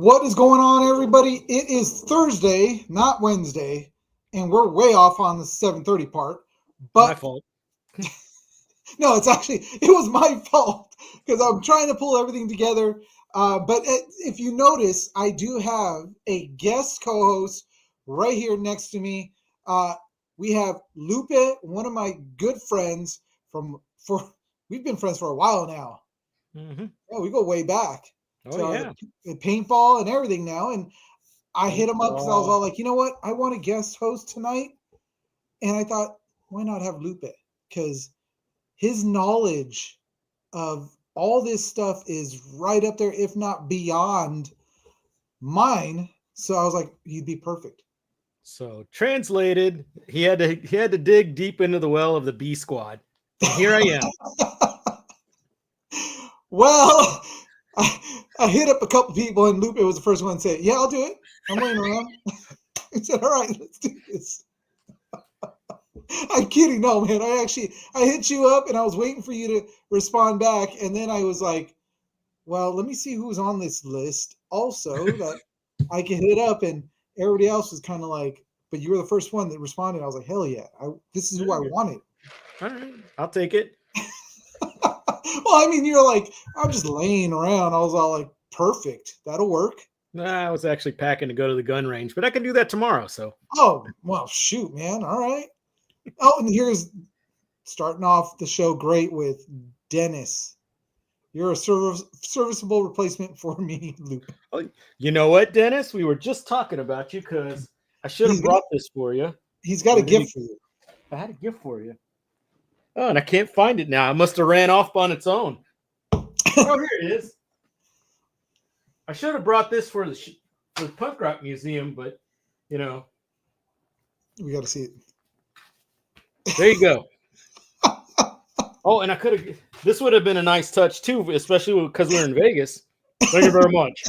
What is going on, everybody? It is Thursday, not Wednesday, and we're way off on the 7:30 part. My But fault. no, it was my fault because I'm trying to pull everything together. But if you notice, I do have a guest co-host right here next to me. Uh, we have Lupe, one of my good friends for we've been friends for a while now. Mm-hmm. Yeah, we go way back Oh to yeah. the paintball and everything now. And I hit him up because I was Paintball. all like, you know what? I want a guest host tonight. And I thought, why not have Lupe? Because his knowledge of all this stuff is right up there, if not beyond mine. So I was like, you'd be perfect. So translated, he had to dig deep into the well of the B squad. And here I am. Well, I hit up a couple people, and Lupe was the first one to say, yeah, I'll do it. I'm laying around. I said, all right, let's do this. I'm kidding. No, man. I hit you up and I was waiting for you to respond back. And then I was like, well, let me see who's on this list also that I can hit up. And everybody else was kind of like, but you were the first one that responded. I was like, hell yeah. This is who I wanted. All right, I'll take it. Well, I mean, you're like, I'm just laying around. I was all like, perfect. That'll work. Nah, I was actually packing to go to the gun range, but I can do that tomorrow. So Oh, well, shoot, man. All right. Oh, and here's starting off the show great with Dennis. You're a serviceable replacement for me, Luke. oh, you know what, Dennis? We were just talking about you because I should have He's got, brought this for you. he's got a gift for you. I had a gift for you. Oh, and I can't find it now. I must have ran off on its own. Oh, here it is. I should have brought this for the punk rock museum, but you know, We got to see it. there you go. Oh, and I could have. This would have been a nice touch too, especially because we're in Vegas. Thank you very much.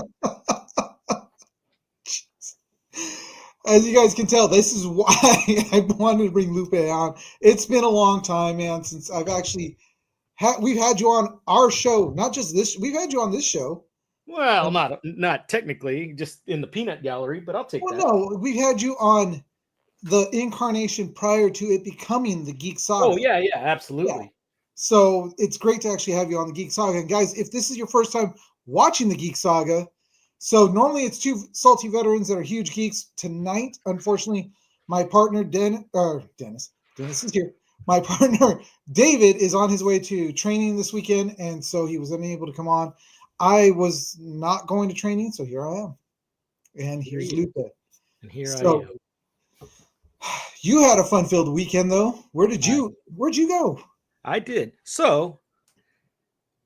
As you guys can tell, this is why I wanted to bring Lupe on. It's been a long time, man, since I've actually we've had you on our show, not just this. We've had you on this show. Well, not technically, just in the peanut gallery, but I'll take Well, that. no, we've had you on the incarnation prior to it becoming the Geek Saga. Oh yeah, absolutely. Yeah. So it's great to actually have you on the Geek Saga. And guys, if this is your first time watching the Geek Saga, so normally it's two salty veterans that are huge geeks. Tonight, unfortunately, my partner Dennis is here. My partner David is on his way to training this weekend, and so he was unable to come on. I was not going to training, so here I am. And here's Lupe. And here I am. You had a fun-filled weekend, though. Where'd you go? I did. So,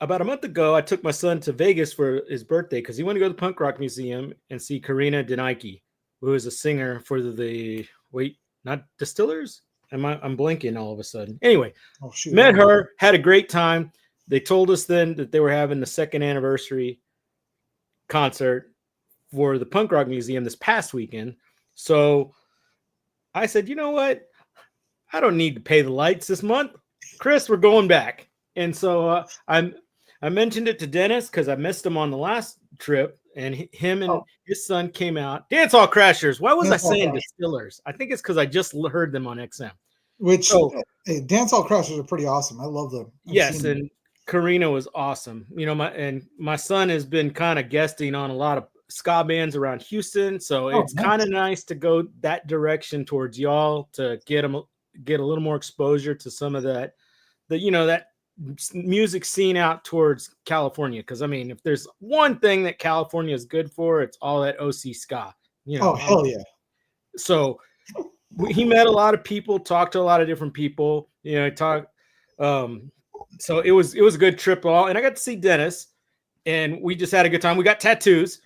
about a month ago, I took my son to Vegas for his birthday because he wanted to go to the Punk Rock Museum and see Karina Denike, who is a singer for not Distillers? I'm blinking all of a sudden. Anyway, met her, had a great time. They told us then that they were having the second anniversary concert for the Punk Rock Museum this past weekend. So I said, you know what? I don't need to pay the lights this month. Chris, we're going back. And so I mentioned it to Dennis because I missed him on the last trip, and him and his son came out. Dance Hall Crashers. Why was I saying Distillers? I think it's because I just heard them on XM. Dance Hall Crashers are pretty awesome. I love them. Yes, and Karina was awesome. You know, my son has been kind of guesting on a lot of ska bands around Houston, so it's kind of nice to go that direction towards y'all to get a little more exposure to some of that music scene out towards California. Because I mean, if there's one thing that California is good for, it's all that OC ska. You know, hell yeah. So he met a lot of people, talked to a lot of different people. You know, so it was a good trip and I got to see Dennis, and we just had a good time. We got tattoos.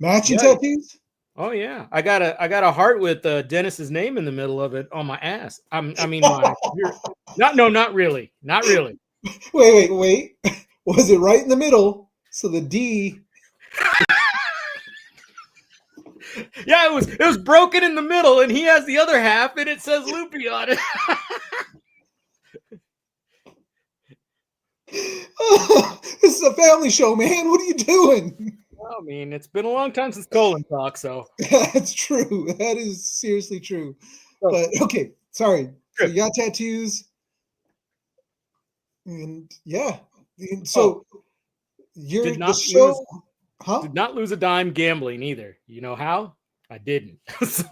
Matching tattoos? Oh yeah, I got a heart with Dennis's name in the middle of it on my ass. Not really. Wait. Was it right in the middle? So the D. Yeah, it was broken in the middle, and he has the other half, and it says Loopy on it. This is a family show, man. What are you doing? I mean, it's been a long time since colon talk, so That's true. That is seriously true. Oh. But okay, sorry. So Good. you got tattoos, and yeah. And so you're Did the not show, lose huh? did not lose a dime gambling either. You know how? I didn't. So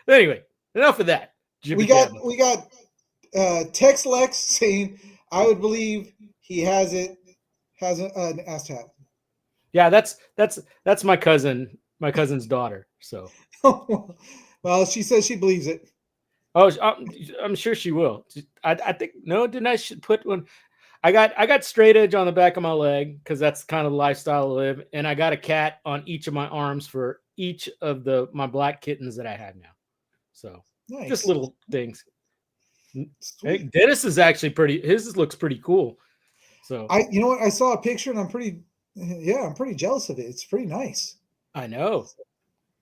anyway, enough of that. We Jibber got jabber. we got Tex Lex saying, "I would believe he has an ass tat." Yeah, that's my cousin's daughter. So Well, she says she believes it. oh, I'm sure she will. I think no, didn't I should put one? I got straight edge on the back of my leg because that's kind of the lifestyle I live, and I got a cat on each of my arms for each of my black kittens that I have now. So just Nice. little things. I Sweet. think Dennis is actually pretty. His looks pretty cool. So You know what? I saw a picture and I'm pretty jealous of it. It's pretty nice. I know.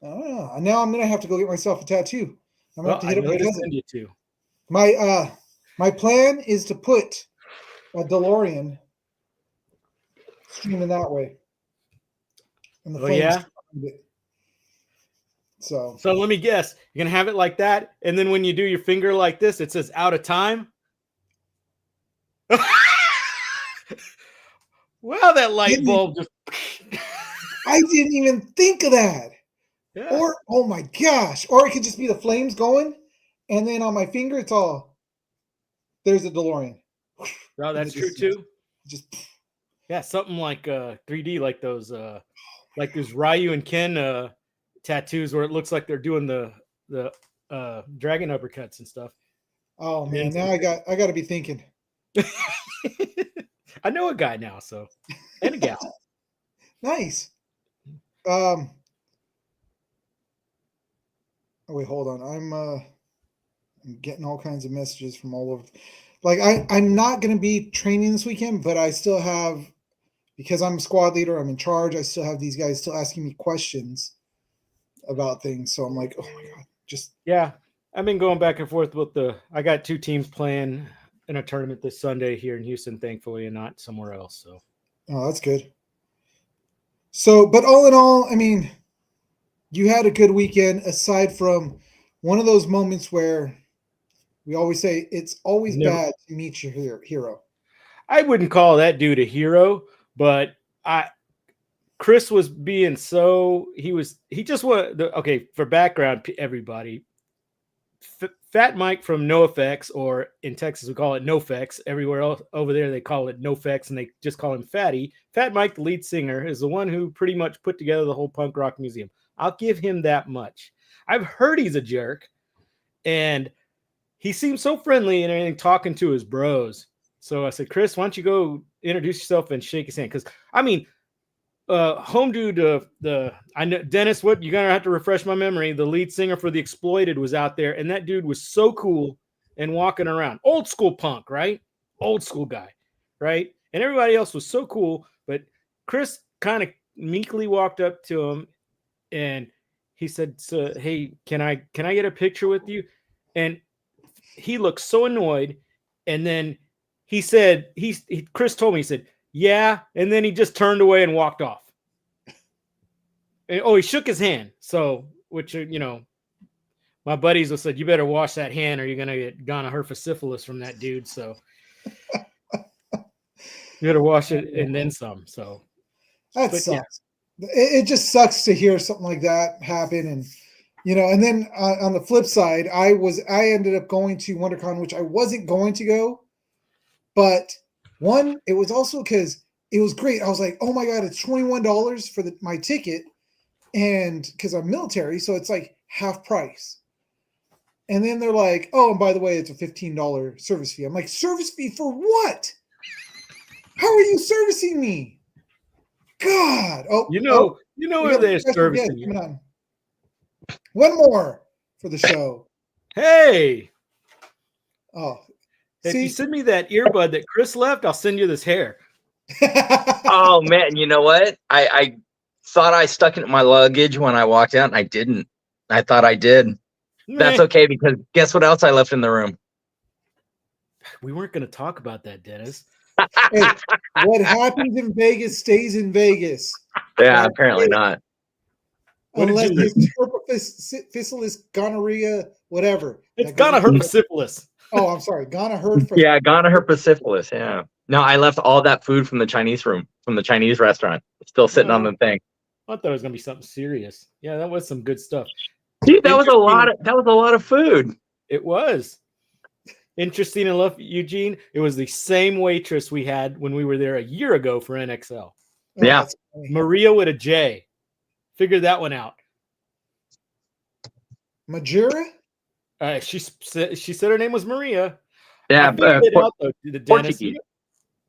Oh, now I'm gonna have to go get myself a tattoo. I'm gonna have to I hit up know my who to cousin. send you to. My plan is to put a DeLorean streaming that way. And the Oh flames. yeah. So let me guess. You're gonna have it like that, and then when you do your finger like this, it says "out of time." Well, that light bulb just. I didn't even think of that. Yeah. Or oh my gosh! Or it could just be the flames going, and then on my finger it's all. There's a DeLorean. Oh, that's true too. Just yeah, something like 3D, like those Ryu and Ken tattoos where it looks like they're doing the dragon uppercuts and stuff. Oh man, now I got to be thinking. I know a guy now, so and a gal. Nice. Oh wait, hold on. I'm getting all kinds of messages from all over. Like I'm not going to be training this weekend, but I still have, because I'm a squad leader, I'm in charge. I still have these guys still asking me questions about things. So I'm like, oh my god, just yeah. I've been going back and forth with I got 2 teams playing in a tournament this Sunday here in Houston, thankfully, and not somewhere else. So, oh, that's good. So, but all in all, I mean, you had a good weekend aside from one of those moments where we always say it's always bad to meet your hero. I wouldn't call that dude a hero, but Chris was being he just was okay. For background, everybody, Fat Mike from NoFX, or in Texas we call it NoFX. Everywhere else over there they call it NoFX, and they just call him Fatty. Fat Mike, the lead singer, is the one who pretty much put together the whole punk rock museum. I'll give him that much. I've heard he's a jerk, and he seems so friendly and everything, talking to his bros. So I said, Chris, why don't you go introduce yourself and shake his hand? Because I mean, home dude, I know Dennis. What you're gonna have to refresh my memory. The lead singer for The Exploited was out there, and that dude was so cool and walking around, old school punk, right? Old school guy, right? And everybody else was so cool, but Chris kind of meekly walked up to him, and he said, so, "Hey, can I get a picture with you?" And he looked so annoyed, and then he said, Chris told me, he said, "Yeah," and then he just turned away and walked off. And, he shook his hand. So, which, my buddies said, "You better wash that hand or you're gonna get gonorrhea syphilis from that dude." So you better wash it and then some. So that sucks. Yeah. It just sucks to hear something like that happen, and and then on the flip side, I ended up going to WonderCon, which I wasn't going to go, but it was also because it was great. I was like, oh my god, it's $21 for my ticket, and because I'm military, so it's like half price. And then they're like, oh, and by the way, it's a $15 service fee. I'm like, service fee for what? How are you servicing me? God. Where they're servicing you. On. One more for the show. Hey. Oh. If you send me that earbud that Chris left, I'll send you this hair. Oh man, you know what? I thought I stuck it in my luggage when I walked out, and I didn't. I thought I did. That's okay, because guess what else I left in the room? We weren't going to talk about that, Dennis. Hey, what happens in Vegas stays in Vegas. Yeah, apparently not. What did Unless you it's herpes, gonorrhea, whatever. It's That goes gotta with- hurt syphilis. Oh, I'm sorry. Gonorrhea hurt for Yeah, gonorrhea syphilis. Yeah. No, I left all that food from the Chinese restaurant. It's still sitting on the thing. I thought it was gonna be something serious. Yeah, that was some good stuff. Dude, that was a lot of food. It was. Interesting enough, Eugene, it was the same waitress we had when we were there a year ago for NXL. Oh, Yeah. that's funny. Maria with a J. Figured that one out. Majura? She said her name was Maria. Yeah, I figured it out, though, Dennis. Portuguese.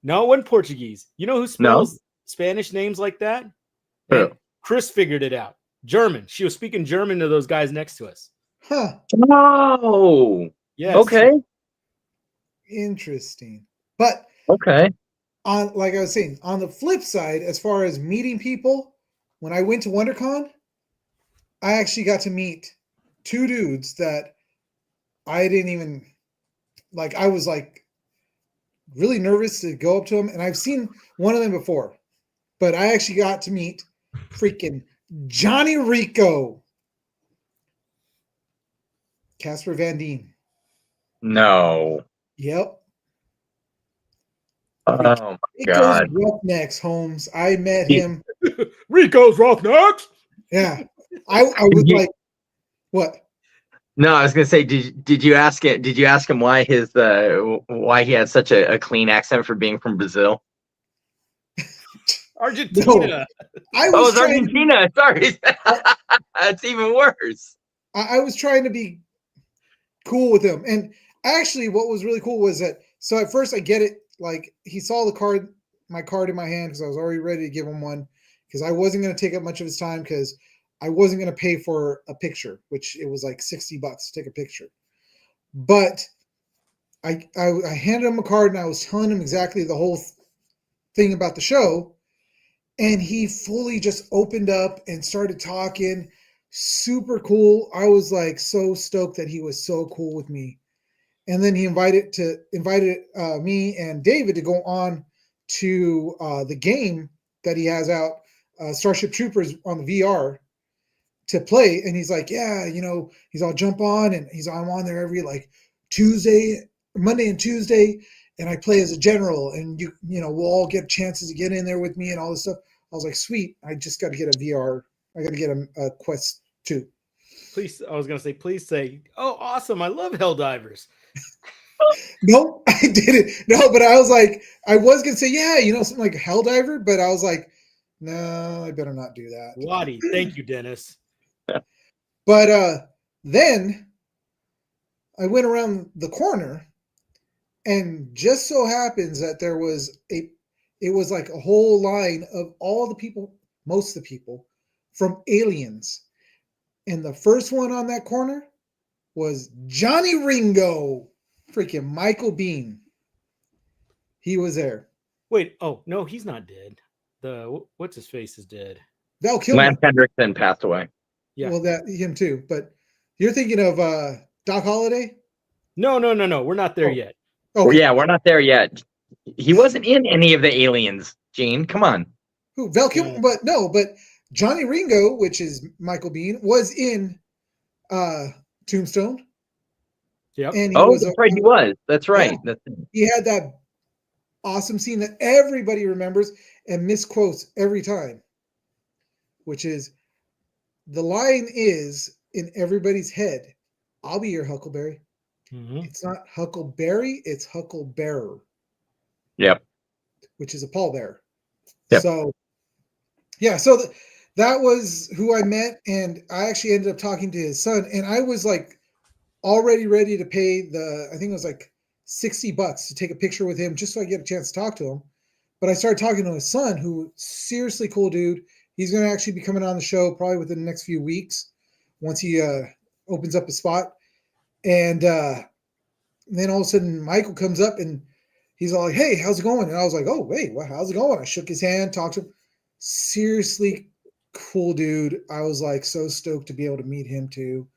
No, it wasn't Portuguese. You know who spells Spanish names like that? Who? And Chris figured it out. German. She was speaking German to those guys next to us. Huh. Oh, Yes. okay. Interesting. But Okay. on, like I was saying, on the flip side, as far as meeting people, when I went to WonderCon, I actually got to meet two dudes that I didn't even like. I was like really nervous to go up to them, and I've seen one of them before, but I actually got to meet freaking Johnny Rico, Casper Van Dien. No. Yep. Oh my It God. goes Roughnecks, Holmes. I met him. Rico's Roughnecks. Yeah. I was like, what? No, I was gonna say, did you ask it? Did you ask him why why he had such a clean accent for being from Brazil? Argentina. I Oh, was it's trying. Argentina. Sorry, that's even worse. I was trying to be cool with him, and actually, what was really cool was that. So at first, I get it. Like he saw my card in my hand because I was already ready to give him one because I wasn't going to take up much of his time because I wasn't going to pay for a picture, which it was like $60 to take a picture. But I handed him a card and I was telling him exactly the whole thing about the show. And he fully just opened up and started talking. Super cool. I was like so stoked that he was so cool with me. And then he invited me and David to go on to the game that he has out, Starship Troopers on the VR to play. And he's like, yeah, I'll jump on, and I'm on there every like Monday and Tuesday, and I play as a general, and we'll all get chances to get in there with me and all this stuff. I was like, sweet. I just got to get a VR. I got to get a Quest 2. Please, I was gonna say, please say, oh, awesome! I love Helldivers. No, I didn't. No, but I was like, I was gonna say, yeah, something like Helldiver, but I was like, no, I better not do that. Waddy, thank you, Dennis. But then I went around the corner, and just so happens that there was it was like a whole line of all the people, most of the people from Aliens. And the first one on that corner was Johnny Ringo, freaking Michael Biehn. He was there. Wait, oh no, he's not dead. What's his face is dead. Val Kilmer. Lance Hendrickson passed away. Yeah. Well, that him too. But you're thinking of Doc Holliday? No, we're not there yet. Oh Yeah, we're not there yet. He wasn't in any of the Aliens, Gene. Come on. who? Val Kilmer? Yeah. But Johnny Ringo, which is Michael Biehn, was in Tombstone. Yep. And That's right. He was. That's right. Yeah. That's He had that awesome scene that everybody remembers and misquotes every time, which is the line is in everybody's head, I'll be your Huckleberry. Mhm. It's not Huckleberry, it's Hucklebearer, Yep. which is a pallbearer. Yep. So, yeah, so that was who I met, and I actually ended up talking to his son, and I was like already ready to pay I think it was like $60 to take a picture with him just so I get a chance to talk to him. But I started talking to his son, who seriously cool dude. He's going to actually be coming on the show probably within the next few weeks once he opens up a spot. And then all of a sudden Michael comes up and he's all like, hey, how's it going? And I was like, oh, wait, how's it going? I shook his hand, talked to him. Seriously cool dude. I was like so stoked to be able to meet him too.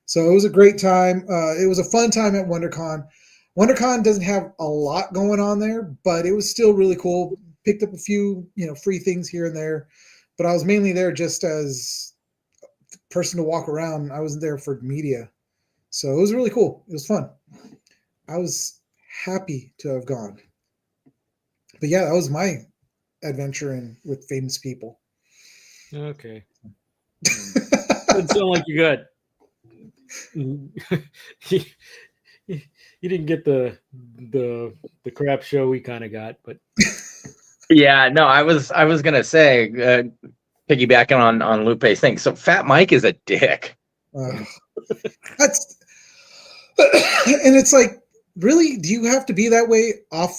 So it was a great time. It was a fun time at WonderCon. WonderCon doesn't have a lot going on there, but it was still really cool. Picked up a few, free things here and there. but I was mainly there just as a person to walk around. I wasn't there for media. So it was really cool. It was fun. I was happy to have gone. But yeah, that was my adventure in with famous people. Okay. Doesn't sound like you got. You didn't get the crap show we kind of got, but Yeah, no, I was gonna say, piggybacking on Lupe's thing. So Fat Mike is a dick. That's and it's like, really, do you have to be that way off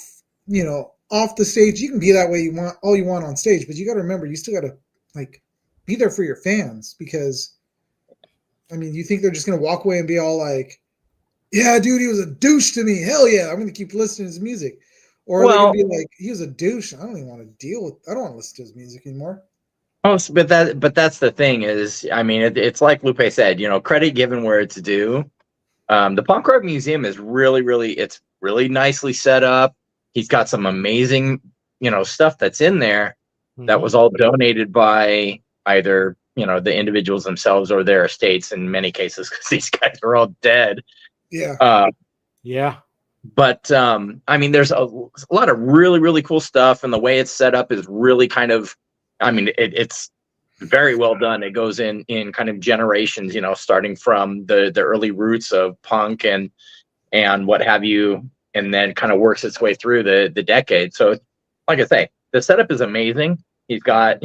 the stage? You can be that way you want all you want on stage, but you got to remember, you still got to like be there for your fans, because I mean, you think they're just gonna walk away and be all like, yeah, dude, he was a douche to me, hell yeah, I'm gonna keep listening to his music, or they're gonna be like, he was a douche, I don't even want to I don't want to listen to his music anymore. Oh, but that's the thing is, I mean, it's like Lupe said, credit given where it's due. The Punk Rock Museum is it's really nicely set up. He's got some amazing, stuff that's in there that was all donated by either, the individuals themselves or their estates in many cases, because these guys are all dead. Yeah. Yeah. But I mean, there's a lot of really, really cool stuff, and the way it's set up is really kind of, I mean, it's very well done. It goes in kind of generations, starting from the early roots of punk and what have you, and then kind of works its way through the decade. So, like I say, the setup is amazing. He's got,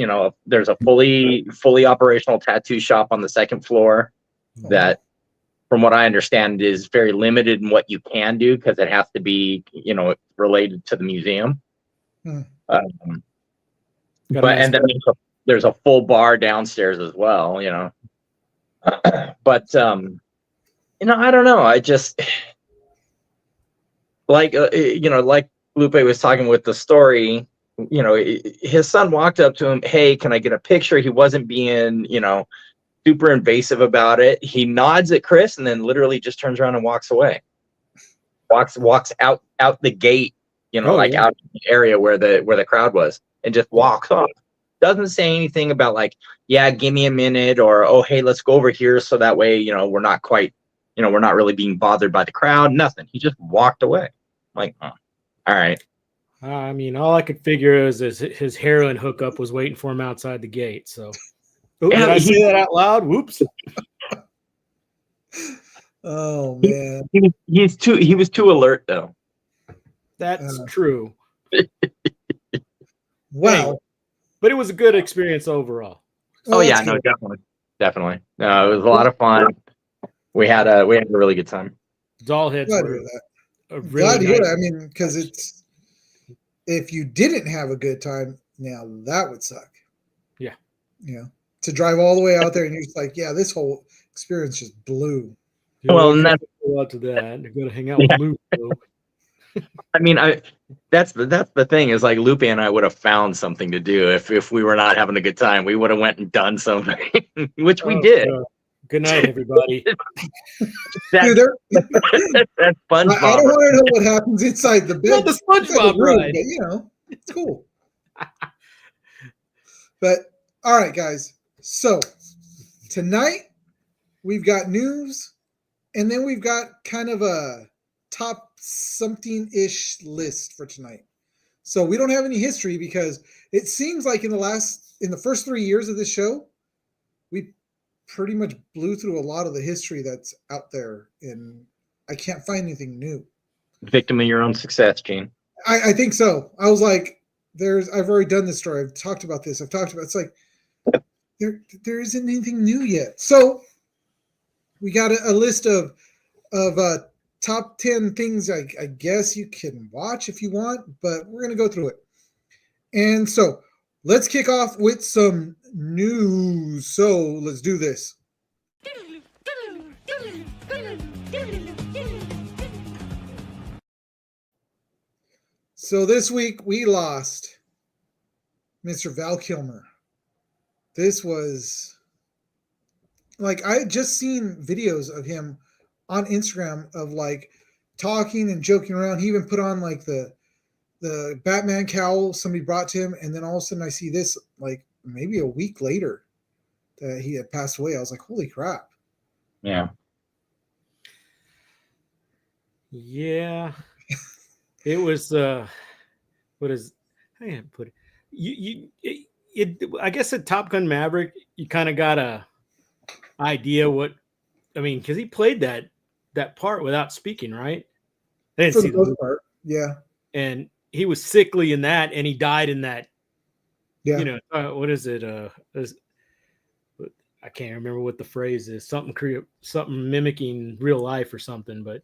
there's a fully operational tattoo shop on the second floor that, from what I understand, is very limited in what you can do because it has to be, related to the museum. But and then there's a full bar downstairs as well, But I don't know. I just like like Lupe was talking with the story. His son walked up to him. Hey, can I get a picture? He wasn't being super invasive about it. He nods at Chris and then literally just turns around and walks away. Walks out the gate, out in the area where the crowd was, and just walks off. Doesn't say anything about like, yeah, give me a minute, or, oh, hey, let's go over here so that way, we're not quite, we're not really being bothered by the crowd. Nothing. He just walked away. I'm like, oh, all right. I mean, all I could figure is his heroin hookup was waiting for him outside the gate. So, did I say that out loud? Whoops. Oh man, he was too alert though. That's true. Wow. But it was a good experience overall. Oh yeah, no, definitely. No, it was a lot of fun. We had a really good time. Doll hits. Glad to hear that. Glad to hear that. I mean, because if you didn't have a good time, now that would suck. Yeah. To drive all the way out there and you're just like, yeah, this whole experience just blew. Well, and that's go out to that. You're gonna hang out with Luke. I mean, that's the thing is, like, Lupe and I would have found something to do if we were not having a good time. We would have went and done something, which we did. Good night, everybody. That's fun. I don't want to know what happens inside the bed. Not the SpongeBob ride. But, it's cool. But all right, guys. So tonight we've got news, and then we've got kind of a top something-ish list for tonight. So we don't have any history because it seems like in the first 3 years of this show, we pretty much blew through a lot of the history that's out there, and I can't find anything new. Victim of your own success, Gene. I think so. I was like, I've already done this story. I've talked about this. It's like there isn't anything new yet. So we got a list of top 10 things I guess you can watch if you want, but we're going to go through it. And so let's kick off with some news. So let's do this. So this week we lost Mr. Val Kilmer. This was like, I had just seen videos of him on Instagram of like talking and joking around. He even put on like the Batman cowl somebody brought to him, and then all of a sudden I see this like maybe a week later that he had passed away. I was like, holy crap. Yeah. Yeah. It was what is how do I put it? I guess at Top Gun Maverick, you kind of got a idea what I mean, because he played that part without speaking, right? I didn't For see the most part. Yeah. and he was sickly in that, and he died in that. Yeah. You know, what is it? I can't remember what the phrase is. Something mimicking real life or something. But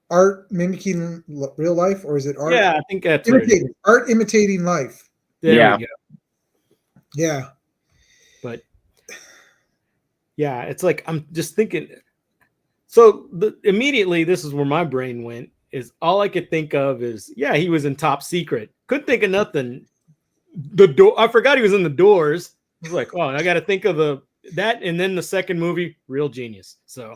Art mimicking real life, or is it art? yeah, I think that's what it is. Imitating art imitating life. There Yeah. we go. Yeah. But yeah, it's like I'm just thinking. So immediately, this is where my brain went. Is all I could think of is he was in Top Secret. Couldn't think of nothing. The door. I forgot he was in The Doors. I was like, oh, I got to think of that, and then the second movie, Real Genius. So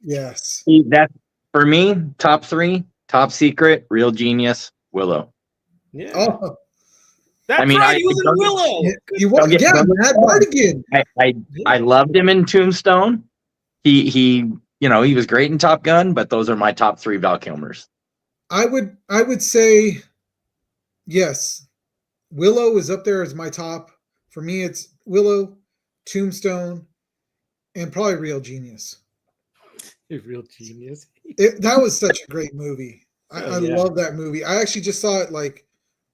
Yes. That's for me. Top 3: Top Secret, Real Genius, Willow. yeah. Oh, That's right. He was in Willow. he was. Matt Bardigan. I loved him in Tombstone. He was great in Top Gun, but those are my top 3 Val Kilmers. I would say yes. Willow is up there as my top. For me, it's Willow, Tombstone, and probably Real Genius. Real Genius. That was such a great movie. I love that movie. I actually just saw it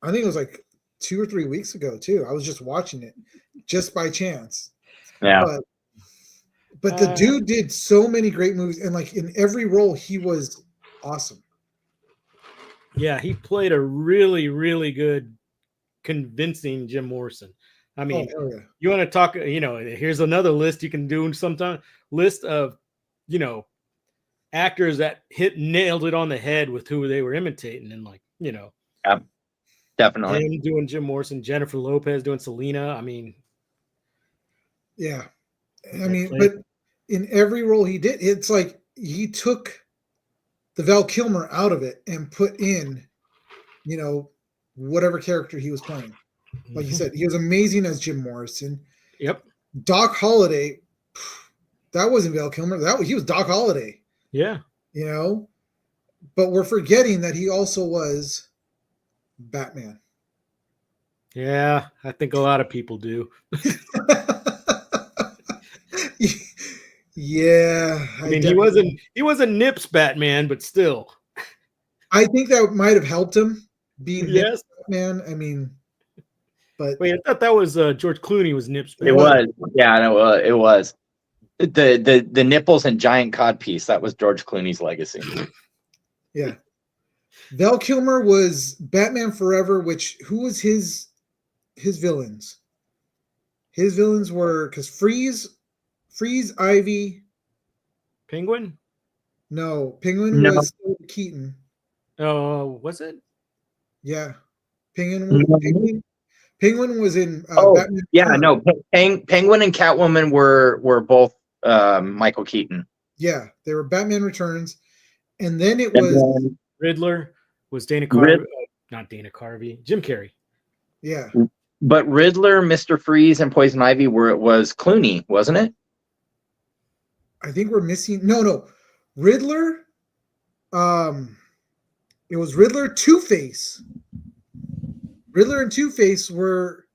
I think it was 2 or 3 weeks ago too. I was just watching it just by chance. Yeah. But the dude did so many great movies, and in every role he was awesome. Yeah, he played a really, really good, convincing Jim Morrison. I mean, you want to talk, here's another list you can do sometime. List of, actors that nailed it on the head with who they were imitating. And yeah, definitely. Him doing Jim Morrison, Jennifer Lopez doing Selena. I mean. Yeah. I mean, but in every role he did, it's like he took the Val Kilmer out of it and put in, whatever character he was playing. Like you said, he was amazing as Jim Morrison. Yep. Doc Holliday, that wasn't Val Kilmer. He was Doc Holliday. Yeah. But we're forgetting that he also was Batman. Yeah, I think a lot of people do. Yeah. I mean, he wasn't Nip's Batman, but still. I think that might have helped him being Yes. Batman. I mean, but wait, I thought that was George Clooney was Nip's Batman. It was. Yeah, no, it was. The nipples and giant codpiece, that was George Clooney's legacy. Yeah. Val Kilmer was Batman Forever, who was his villains? His villains were because Freeze, Ivy. Penguin? No, Penguin was Keaton. Oh, was it? Yeah. Penguin was in Batman. Yeah, no. Penguin and Catwoman were both Michael Keaton. Yeah, they were Batman Returns. And then it was Riddler was Dana Carvey. Not Dana Carvey. Jim Carrey. Yeah. But Riddler, Mr. Freeze, and Poison Ivy was Clooney, wasn't it? I think we're missing. No. Riddler. It was Riddler, Two-Face. Riddler and Two-Face were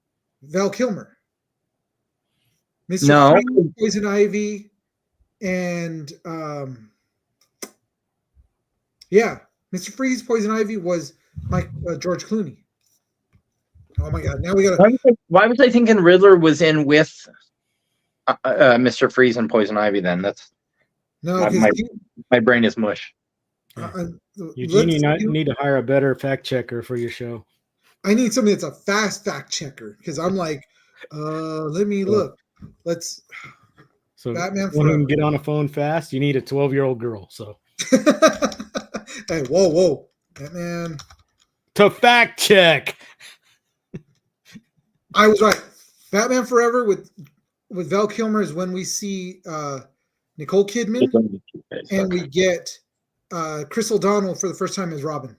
Val Kilmer. Mr. Freeze, Poison Ivy, and Mr. Freeze, Poison Ivy was George Clooney. Oh my God! Now we got. Why was I thinking Riddler was in with Mr. Freeze and Poison Ivy? Then that's my brain is mush. Eugene, you need to hire a better fact checker for your show. I need somebody that's a fast fact checker because I'm like, let me look. Let's. So Batman when you can get on a phone fast, you need a 12-year-old girl. So. Hey, whoa, Batman. To fact check. I was right. Batman Forever with Val Kilmer is when we see Nicole Kidman and we get Chris O'Donnell for the first time as Robin.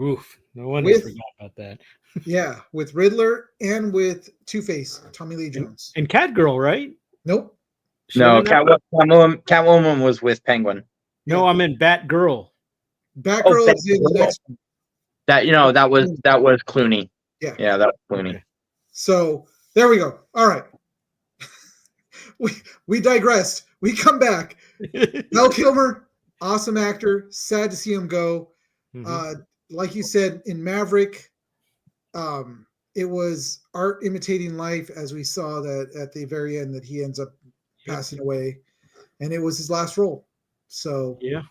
Oof. No wonder I With forgot about that. yeah, with Riddler and with Two-Face, Tommy Lee And, Jones. and Catgirl, right? Nope. She No, in that? Catwoman was with Penguin. No, Yeah. I'm in Batgirl. Batgirl is in the Batgirl. next one. That was Clooney. Yeah. Yeah, that was Clooney. Okay. So there we go. All right. we digressed. We come back. Val Kilmer, awesome actor. Sad to see him go. Mhm. Like you said in Maverick, it was art imitating life, as we saw that at the very end that he ends up passing away, and it was his last role. So Yeah.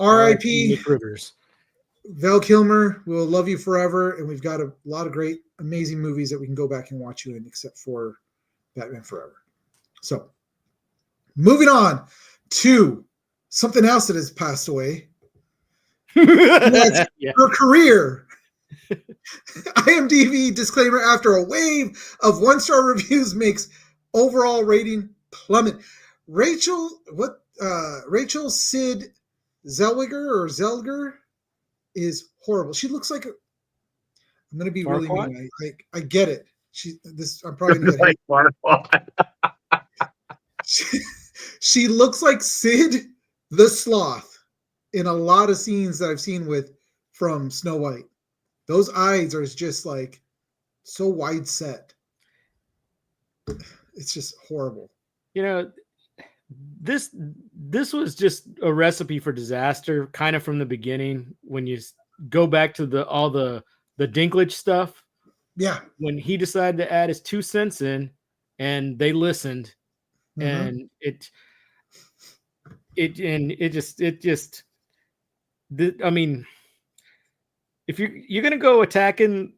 R.I.P. Nick Rivers. Val Kilmer. We'll love you forever, and we've got a lot of great, amazing movies that we can go back and watch you in, except for Batman Forever. So, moving on to something else that has passed away. Yeah. Her career. IMDb disclaimer: after a wave of 1-star reviews makes overall rating plummet. Rachel Sid Zellweger is horrible. She looks like I'm going to be really Farquaad? mean. I get it. I'm probably going to she looks like Sid the Sloth in a lot of scenes that I've seen from Snow White. Those eyes are just like so wide set. It's just horrible. You know, this was just a recipe for disaster, kind of from the beginning. When you go back to all the Dinklage stuff, Yeah. when he decided to add his 2 cents in, and they listened, and I mean, if you're gonna go attacking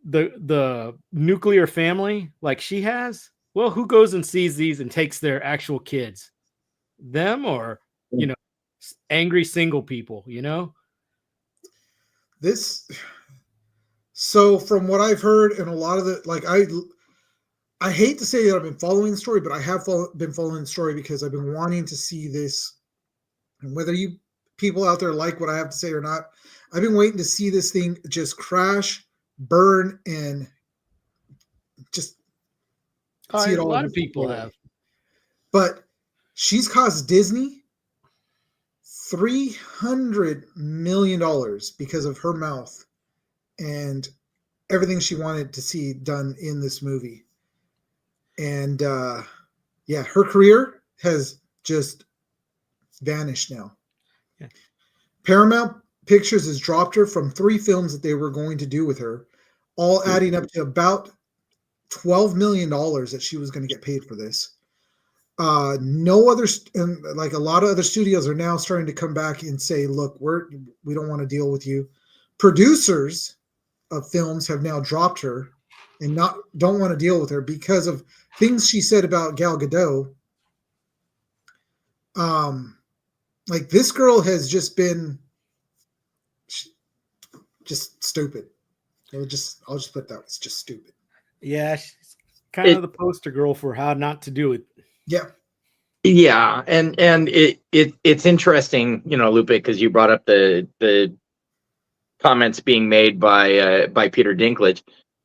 the nuclear family like she has, well, who goes and sees these and takes their actual kids? Them, or angry single people? So from what I've heard, and a lot of I hate to say that I've been following the story, but I have been following the story because I've been wanting to see this. And whether you people out there like what I have to say or not, I've been waiting to see this thing just crash, burn, and just see it all. A lot of people have. But she's cost Disney $300 million because of her mouth and everything she wanted to see done in this movie. And her career has just vanished now. Yeah. Paramount Pictures has dropped her from 3 films that they were going to do with her, all adding up to about $12 million that she was going to get paid for this. No other, like a lot of other studios are now starting to come back and say, look, we don't want to deal with you. Producers of films have now dropped her and don't want to deal with her because of things she said about Gal Gadot. Like this girl has just been just stupid. I'll just put that. It's just stupid. Yeah, she's kind of the poster girl for how not to do it. Yeah, and it's interesting, Lupe, because you brought up the comments being made by Peter Dinklage.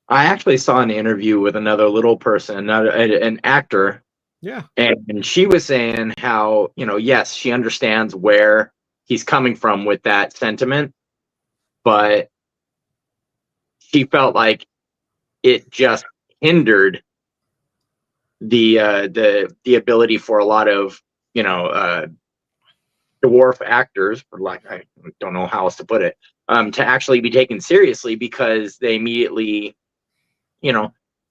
I actually saw an interview with another little person, an actor. Yeah, and she was saying how yes, she understands where he's coming from with that sentiment, but she felt like it just hindered the ability for a lot of dwarf actors, or like I don't know how else to put it, to actually be taken seriously, because they immediately,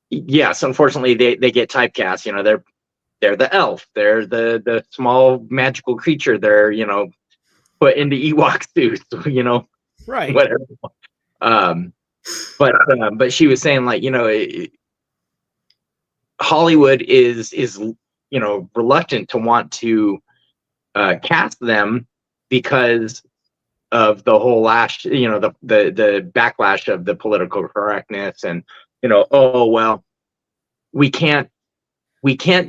yes, unfortunately they get typecast. They're the elf, they're the small magical creature, they're put into Ewok suits, right, whatever. But she was saying, like, Hollywood is reluctant to want to cast them because of the whole the backlash of the political correctness, and oh well, we can't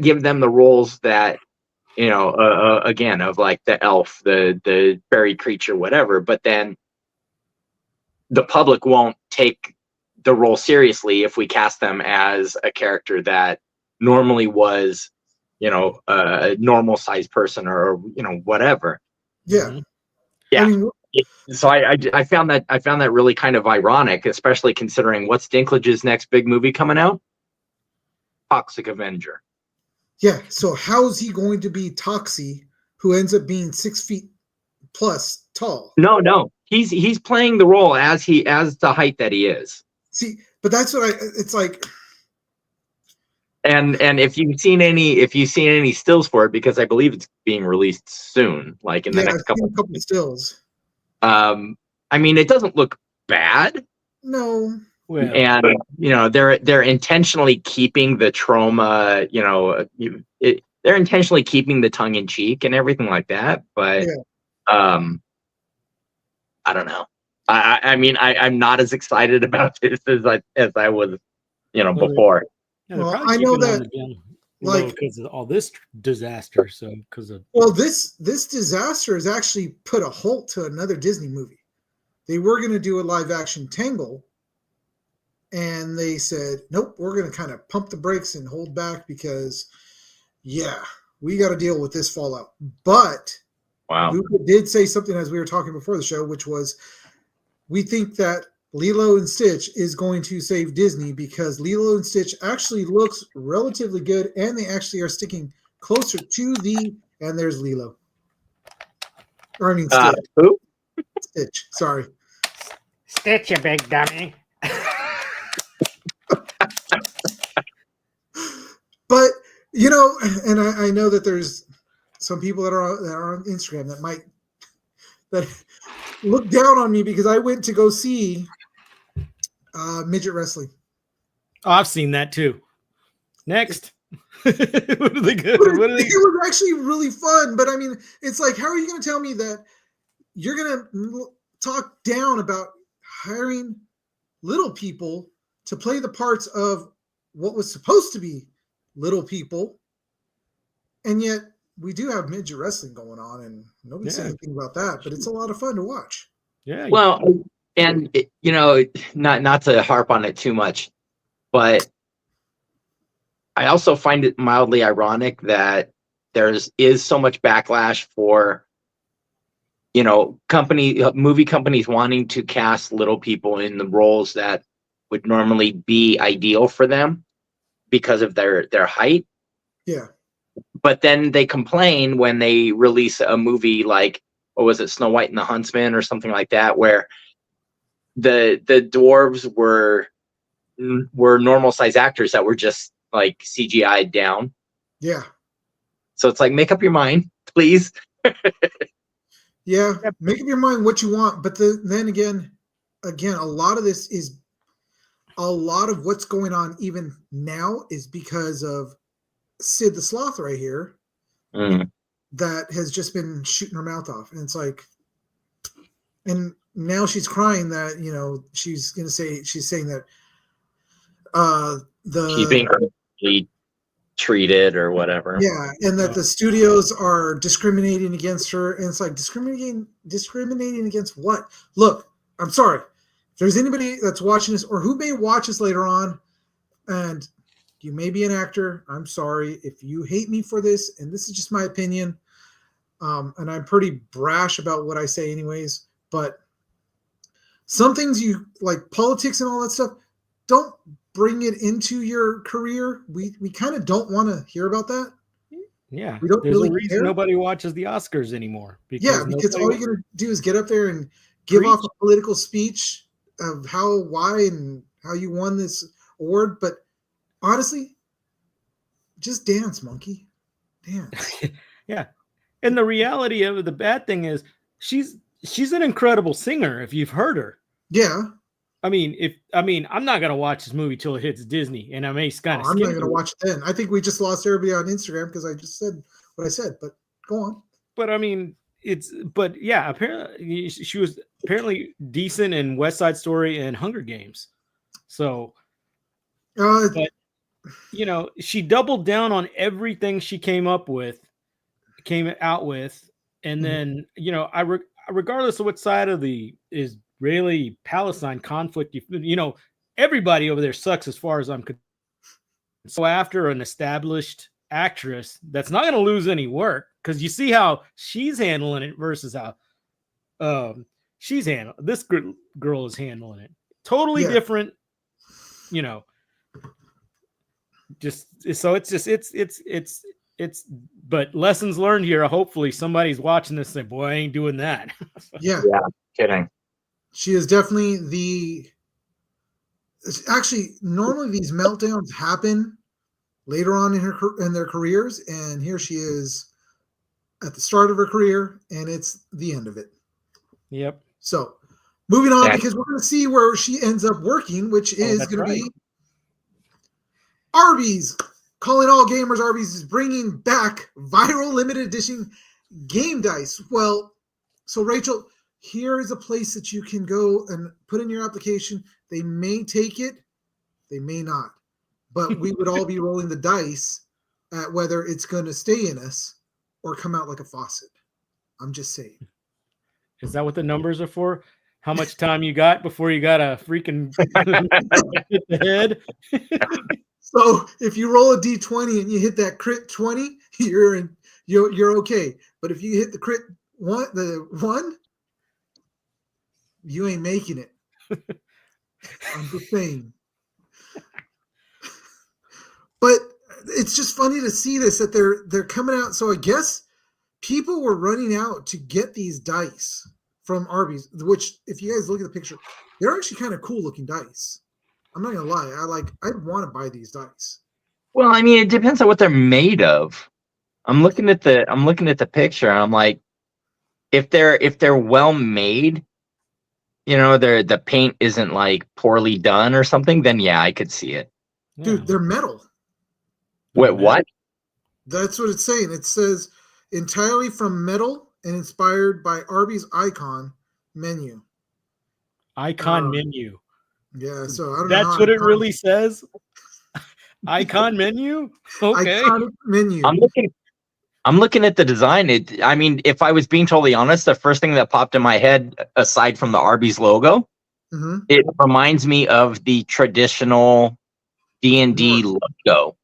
give them the roles that again, of like the elf, the fairy creature, whatever. But then the public won't take the role seriously if we cast them as a character that normally was, a normal sized person or, whatever. Yeah. Mhm. Yeah. I mean, So I found that really kind of ironic, especially considering what's Dinklage's next big movie coming out? Toxic Avenger. yeah. So how's he going to be Toxie, who ends up being 6 feet plus tall? No, he's playing the role as the height that he is. See, but that's what it's like. And if you've seen any stills for it, because I believe it's being released soon, like in the next I've seen a couple of stills. I mean, it doesn't look bad. No. Well, And they're intentionally keeping the trauma, they're intentionally keeping the tongue in cheek and everything like that. But I don't know. I mean, I'm not as excited about this as I was, before. yeah, they're Well, probably I know keeping it on that, the down low like- because of all this disaster. So because of Well, this disaster has actually put a halt to another Disney movie. They were going to do a live action Tangle, and they said, nope, we're going to kind of pump the brakes and hold back because, we got to deal with this fallout. But Wow. Luca did say something as we were talking before the show, which was, we think that Lilo and Stitch is going to save Disney because Lilo and Stitch actually looks relatively good, and they actually are sticking closer to and there's Lilo. Or I mean Stitch. Who? Stitch. Sorry. Stitch, you big dummy. But and I know that there's some people that are on Instagram that look down on me because I went to go see midget wrestling. Oh, I've seen that too. Next. What are they good? What are they? It was actually really fun, but I mean, it's like, how are you going to tell me that you're going to talk down about hiring little people to play the parts of what was supposed to be little people, and yet we do have midget wrestling going on, and nobody's saying anything about that, but it's a lot of fun to watch. Yeah. Well, and not to harp on it too much, but I also find it mildly ironic that is so much backlash for movie companies wanting to cast little people in the roles that would normally be ideal for them because of their height. Yeah. But then they complain when they release a movie like, what was it, Snow White and the Huntsman or something like that, where the dwarves were normal size actors that were just like CGI'd down. Yeah. So it's like, make up your mind, please. Yeah. Make up your mind what you want. But then again, a lot of this is a lot of what's going on even now is because of Sid the Sloth right here that has just been shooting her mouth off. And it's like, and now she's crying that, she's saying that she's being unfairly treated or whatever. Yeah, and that the studios are discriminating against her, and it's like discriminating against what? Look, I'm sorry. If there's anybody that's watching this or who may watch this later on, and you may be an actor, I'm sorry if you hate me for this, and this is just my opinion. And I'm pretty brash about what I say anyways, but some things you like politics and all that stuff, don't bring it into your career. We kind of don't want to hear about that. Yeah. We don't There's really a reason care. Nobody watches the Oscars anymore. Because all you're going to do is get up there and give off a political speech of why and how you won this award. But honestly, just dance, monkey. Dance. Yeah. And the reality of it, the bad thing is she's an incredible singer if you've heard her. Yeah. I'm not gonna watch this movie till it hits Disney, and I may kind of. I'm not gonna watch it then. I think we just lost everybody on Instagram because I just said what I said. But go on. But I mean, yeah. Apparently, she was decent in West Side Story and Hunger Games. So, but she doubled down on everything she came out with, and then regardless of what side of is Israeli-Palestine conflict, everybody over there sucks as far as I'm concerned. So after an established actress that's not going to lose any work, because you see how she's handling it versus how this girl is handling it. Totally different, just so it's but lessons learned here. Hopefully somebody's watching this and say, boy, I ain't doing that. Yeah, kidding. She is definitely actually, normally these meltdowns happen later on in their careers, and here she is at the start of her career, and it's the end of it. Yep. So moving on, because we're going to see where she ends up working, which is going to be Arby's. Calling all gamers, Arby's is bringing back viral limited edition game dice. Well, so Rachel, here is a place that you can go and put in your application. They may take it, they may not, but we would all be rolling the dice at whether it's going to stay in us or come out like a faucet. I'm just saying. Is that what the numbers are for? How much time you got before you got a freaking hit the head? So if you roll a D20 and you hit that crit 20, you're okay. But if you hit the crit one, you ain't making it. I'm just saying. But it's just funny to see this, that they're coming out. So I guess people were running out to get these dice from Arby's, which if you guys look at the picture, they're actually kind of cool looking dice. I'm not gonna lie. I'd want to buy these dice. Well, I mean, it depends on what they're made of. I'm looking at the picture, and I'm like, if they're well made, the paint isn't like poorly done or something, then yeah, I could see it. Dude, they're metal. Wait, what? That's what it's saying. It says entirely from metal and inspired by Arby's icon menu. Icon menu. Yeah, so I don't know. That's what it really says. Icon menu. Okay. Iconic menu. I'm looking at the design. I mean, if I was being totally honest, the first thing that popped in my head, aside from the Arby's logo, it reminds me of the traditional D&D logo.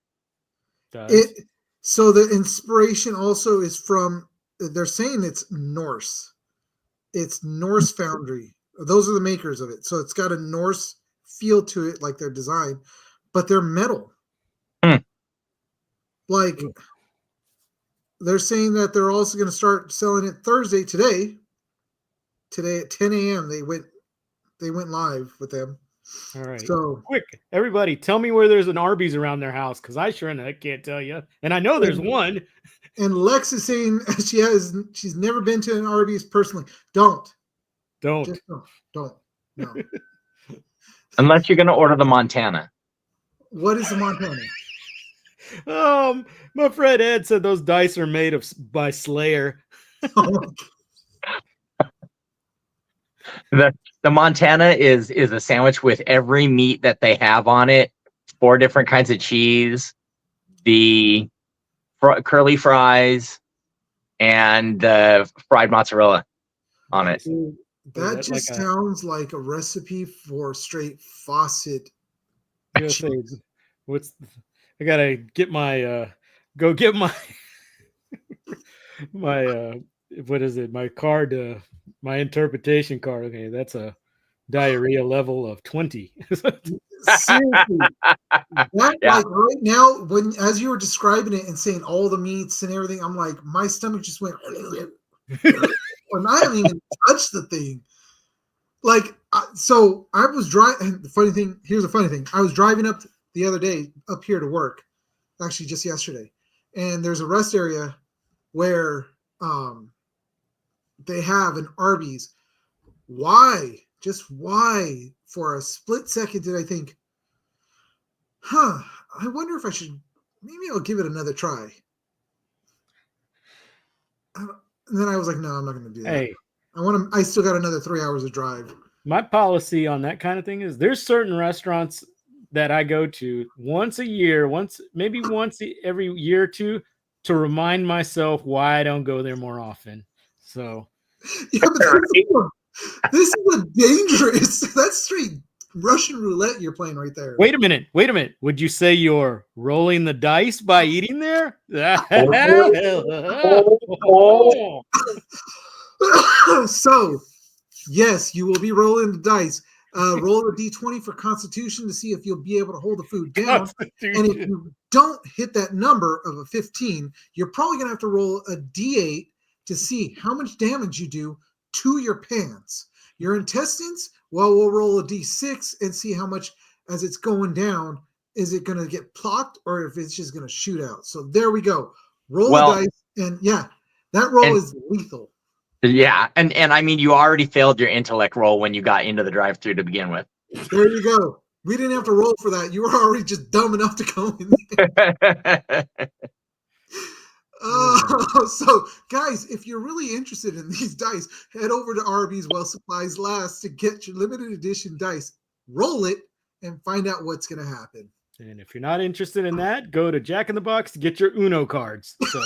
So the inspiration also is from, they're saying it's Norse. It's Norse Foundry. Those are the makers of it. So it's got a Norse feel to it, like their design, but they're metal. Like, they're saying that they're also going to start selling it Thursday, today at 10 a.m. They went live with them. All right. So quick, everybody, tell me where there's an Arby's around their house, because I sure enough can't tell you. And I know there's one. And Lex is saying she's never been to an Arby's personally. Don't. Just don't. No. Unless you're going to order the Montana. What is the Montana? My friend Ed said those dice are made by Slayer. The Montana is a sandwich with every meat that they have on it, 4 different kinds of cheese, the curly fries, and the fried mozzarella on it. That just sounds like a recipe for straight faucet. I gotta get my go get my what is it? My card, my interpretation card. Okay, that's a diarrhea level of 20. Seriously, like right now, as you were describing it and saying all the meats and everything, I'm like, my stomach just went. And I haven't even touched the thing. Like, so I was driving. Here's the funny thing. I was driving up the other day up here to work, actually just yesterday, and there's a rest area where they have an Arby's. Why? Just why? For a split second did I think, I wonder if maybe I'll give it another try. And then I was like, no, I'm not going to do that. Hey, I still got another 3 hours of drive. My policy on that kind of thing is there's certain restaurants that I go to once a year, maybe once every year or two, to remind myself why I don't go there more often. So yeah, but This is a dangerous. That's straight Russian roulette you're playing right there. Wait a minute. Would you say you're rolling the dice by eating there? So, yes, you will be rolling the dice. Roll a d20 for Constitution to see if you'll be able to hold the food down. And if you don't hit that number of a 15, you're probably going to have to roll a d8 to see how much damage you do to your pants. Your intestines, well, we'll roll a d6 and see how much, as it's going down, is it going to get blocked or if it's just going to shoot out. So there we go. Roll the dice. And yeah, that roll is lethal. Yeah, and I mean, you already failed your intellect roll when you got into the drive-through to begin with. There you go. We didn't have to roll for that. You were already just dumb enough to go in there. So, guys, if you're really interested in these dice, head over to Arby's Well Supplies Last to get your limited edition dice. Roll it and find out what's going to happen. And if you're not interested in that, go to Jack in the Box to get your Uno cards. So.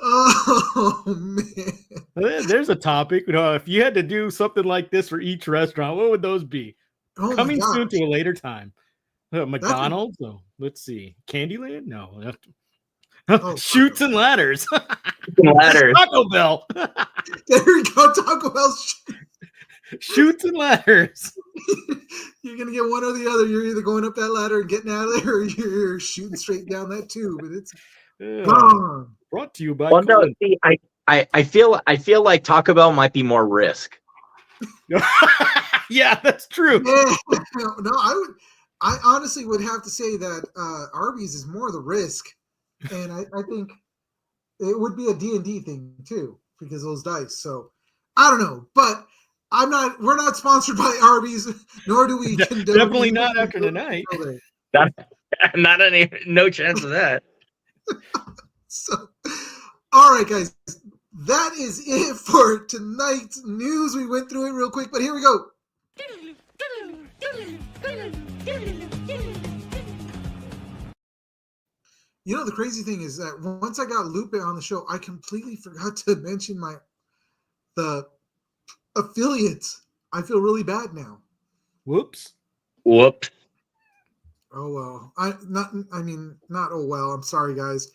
Oh man, there's a topic. If you had to do something like this for each restaurant, what would those be? Coming soon to a later time. McDonald's. Let's see. Candyland. No. Chutes and ladders. Taco Bell. There we go. Taco Bell. Chutes and ladders. You're gonna get one or the other. You're either going up that ladder and getting out of there, or you're shooting straight down that tube, and it's gone. Brought to you by. Well, no, see, I feel like Taco Bell might be more risk. Yeah, that's true. Yeah. No, I honestly would have to say that Arby's is more the risk, and I think it would be a D&D thing too because of those dice. So I don't know, but we're not sponsored by Arby's, nor do we condone. Definitely not after tonight. No chance of that. So, all right, guys, that is it for tonight's news. We went through it real quick, but here we go. You know, the crazy thing is that once I got Lupe on the show, I completely forgot to mention the affiliates. I feel really bad now. Whoops. Oh well. Not oh well. I'm sorry, guys.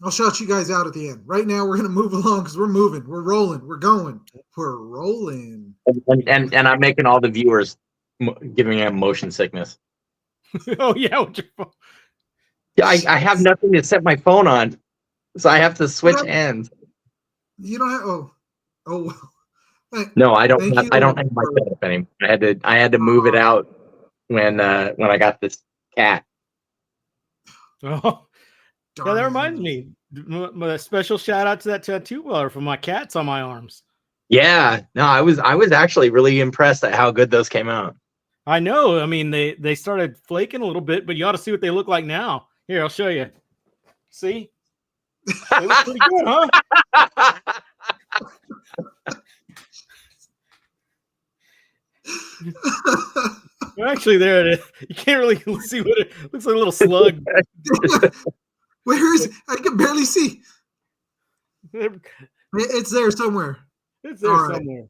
I'll shout you guys out at the end. Right now, we're going to move along because we're moving. We're rolling. We're going. We're rolling. And I'm making all the viewers giving them motion sickness. Oh, yeah. Yeah, I have nothing to set my phone on, so I have to switch ends. You don't have. Oh well. No, I don't. I don't have my setup anymore. I had to move it out when I got this cat. Oh. Yeah, that reminds me. A special shout out to that tattoo weller for my cats on my arms. Yeah, no, I was actually really impressed at how good those came out. I know. I mean, they started flaking a little bit, but you ought to see what they look like now. Here, I'll show you. See? They look pretty good, huh? Actually, there it is. You can't really see what it looks like. A little slug. Where is it? I can barely see. It's there somewhere. It's there somewhere.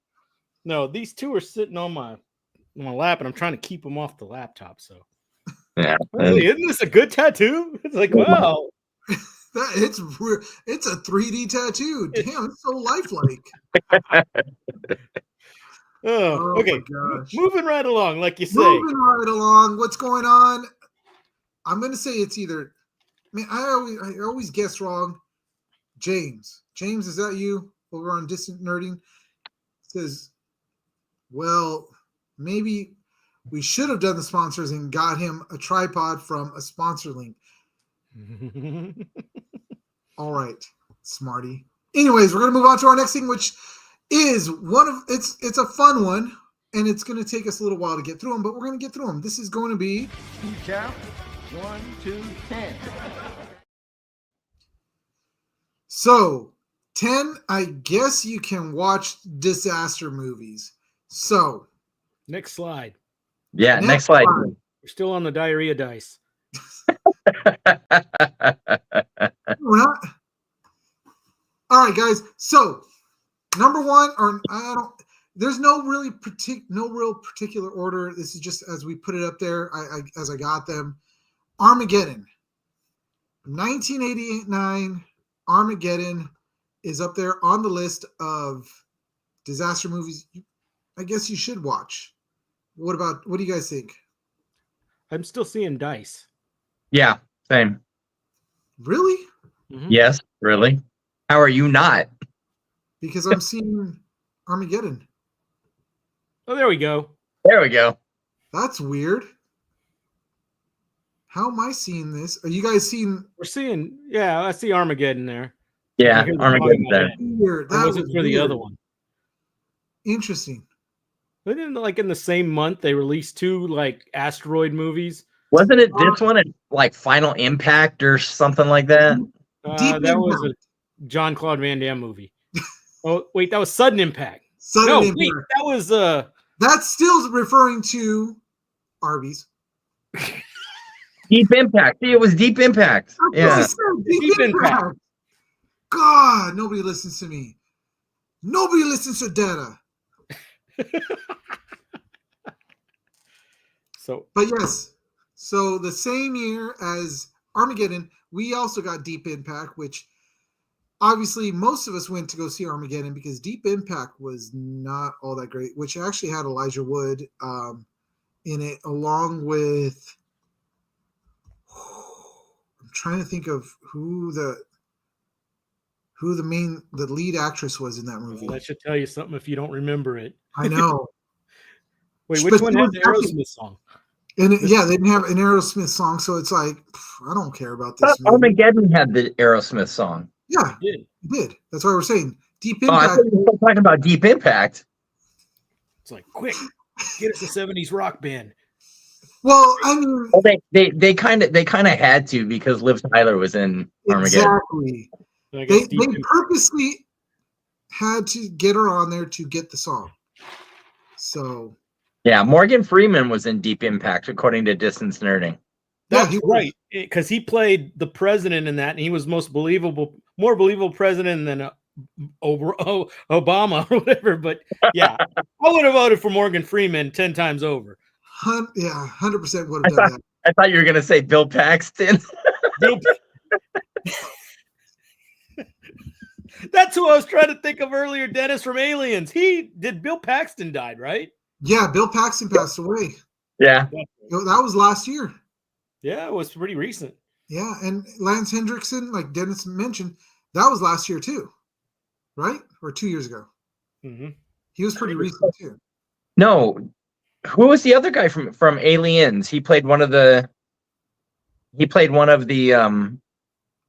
No, these two are sitting on my lap, and I'm trying to keep them off the laptop. So, yeah, isn't this a good tattoo? It's like, wow, it's a 3D tattoo. Damn, it's so lifelike. Okay. Moving right along, like you say. Moving right along. What's going on? I'm gonna say it's either. I always guess wrong. James, is that you over on Distant Nerding? Says, well, maybe we should have done the sponsors and got him a tripod from a sponsor link. All right, smarty. Anyways, we're gonna move on to our next thing, which is it's a fun one, and it's gonna take us a little while to get through them, but we're gonna get through them. This is going to be count 1, 2, 10. So 10, I guess you can watch disaster movies. So next slide. Yeah, next slide. We're still on the diarrhea dice. We're not. All right, guys. So number one, or I don't. There's no real particular order. This is just as we put it up there. As I got them. Armageddon. 1989. Armageddon is up there on the list of disaster movies. I guess you should watch. What do you guys think? I'm still seeing Dice. Yeah, same. Really? Mhm. Yes, really. How are you not? Because I'm seeing Armageddon. Oh, there we go. There we go. That's weird. How am I seeing this? Are you guys seeing? We're seeing, yeah, I see Armageddon there. Yeah, I hear the Armageddon song there. Weird. Or That was it was for the weird. other one? Interesting. But then, like in the same month, they released 2 like asteroid movies. Wasn't it this one like Final Impact or something like that? Deep That was Impact. a Jean-Claude Van Damme movie. Oh wait, that was Sudden Impact. Sudden No, Impact. wait, that was That's still referring to Arby's. Deep Impact. See, it was Deep Impact. That's what I Yeah. said, Deep Deep Impact. Impact. God, nobody listens to me. Nobody listens to Data. so But yes, so the same year as Armageddon, we also got Deep Impact, which obviously most of us went to go see Armageddon because Deep Impact was not all that great, which actually had Elijah Wood in it, along with I'm trying to think of who the lead actress was in that movie. that should tell you something if you don't remember it. I know. Wait, But which one she had was the actually- Aerosmith song? And yeah, they didn't have an Aerosmith song, so it's like I don't care about this movie. Armageddon had the Aerosmith song. Yeah, It did. it did. That's why we're saying Deep Oh, I Impact. thought you were talking about Deep Impact. It's like, quick, get us a 70s rock band. Well, I mean, Well, they kind of had to because Liv Tyler was in Armageddon. exactly. I They guess Deep they Impact- purposely had to get her on there to get the song. So Yeah, Morgan Freeman was in Deep Impact, according to Distance Nerding. yeah, That's he was. right, because he played the president in that, and he was more believable president than Obama or whatever. But yeah, I would have voted for Morgan Freeman 10 times over. 100% would have done that. I thought you were gonna say Bill Paxton. Bill- That's who I was trying to think of earlier. Dennis from Aliens. Bill Paxton died, right? Yeah, Bill Paxton passed away. Yeah, That was last year. Yeah, it was pretty recent. Yeah, and Lance Hendrickson, like Dennis mentioned, that was last year too, right? Or 2 years ago. Mm-hmm. He was pretty recent too. no. Who was the other guy from Aliens? He played one of the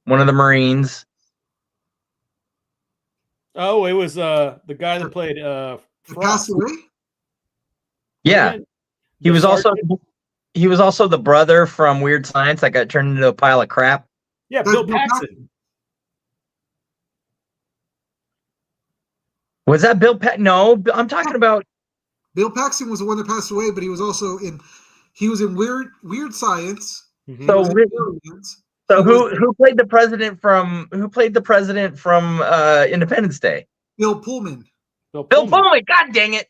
Marines. Oh, it was the guy that played He Frost. passed away. Yeah, he was also the brother from Weird Science that got turned into a pile of crap. Yeah, That's Bill Bill Paxton. Was that Bill No, I'm talking about. Bill Paxton was the one that passed away, but he was also in Weird Science. Mhm. He So was in Aliens. So He was who played the president from Independence Day? Bill Pullman. Bill Pullman. God dang it!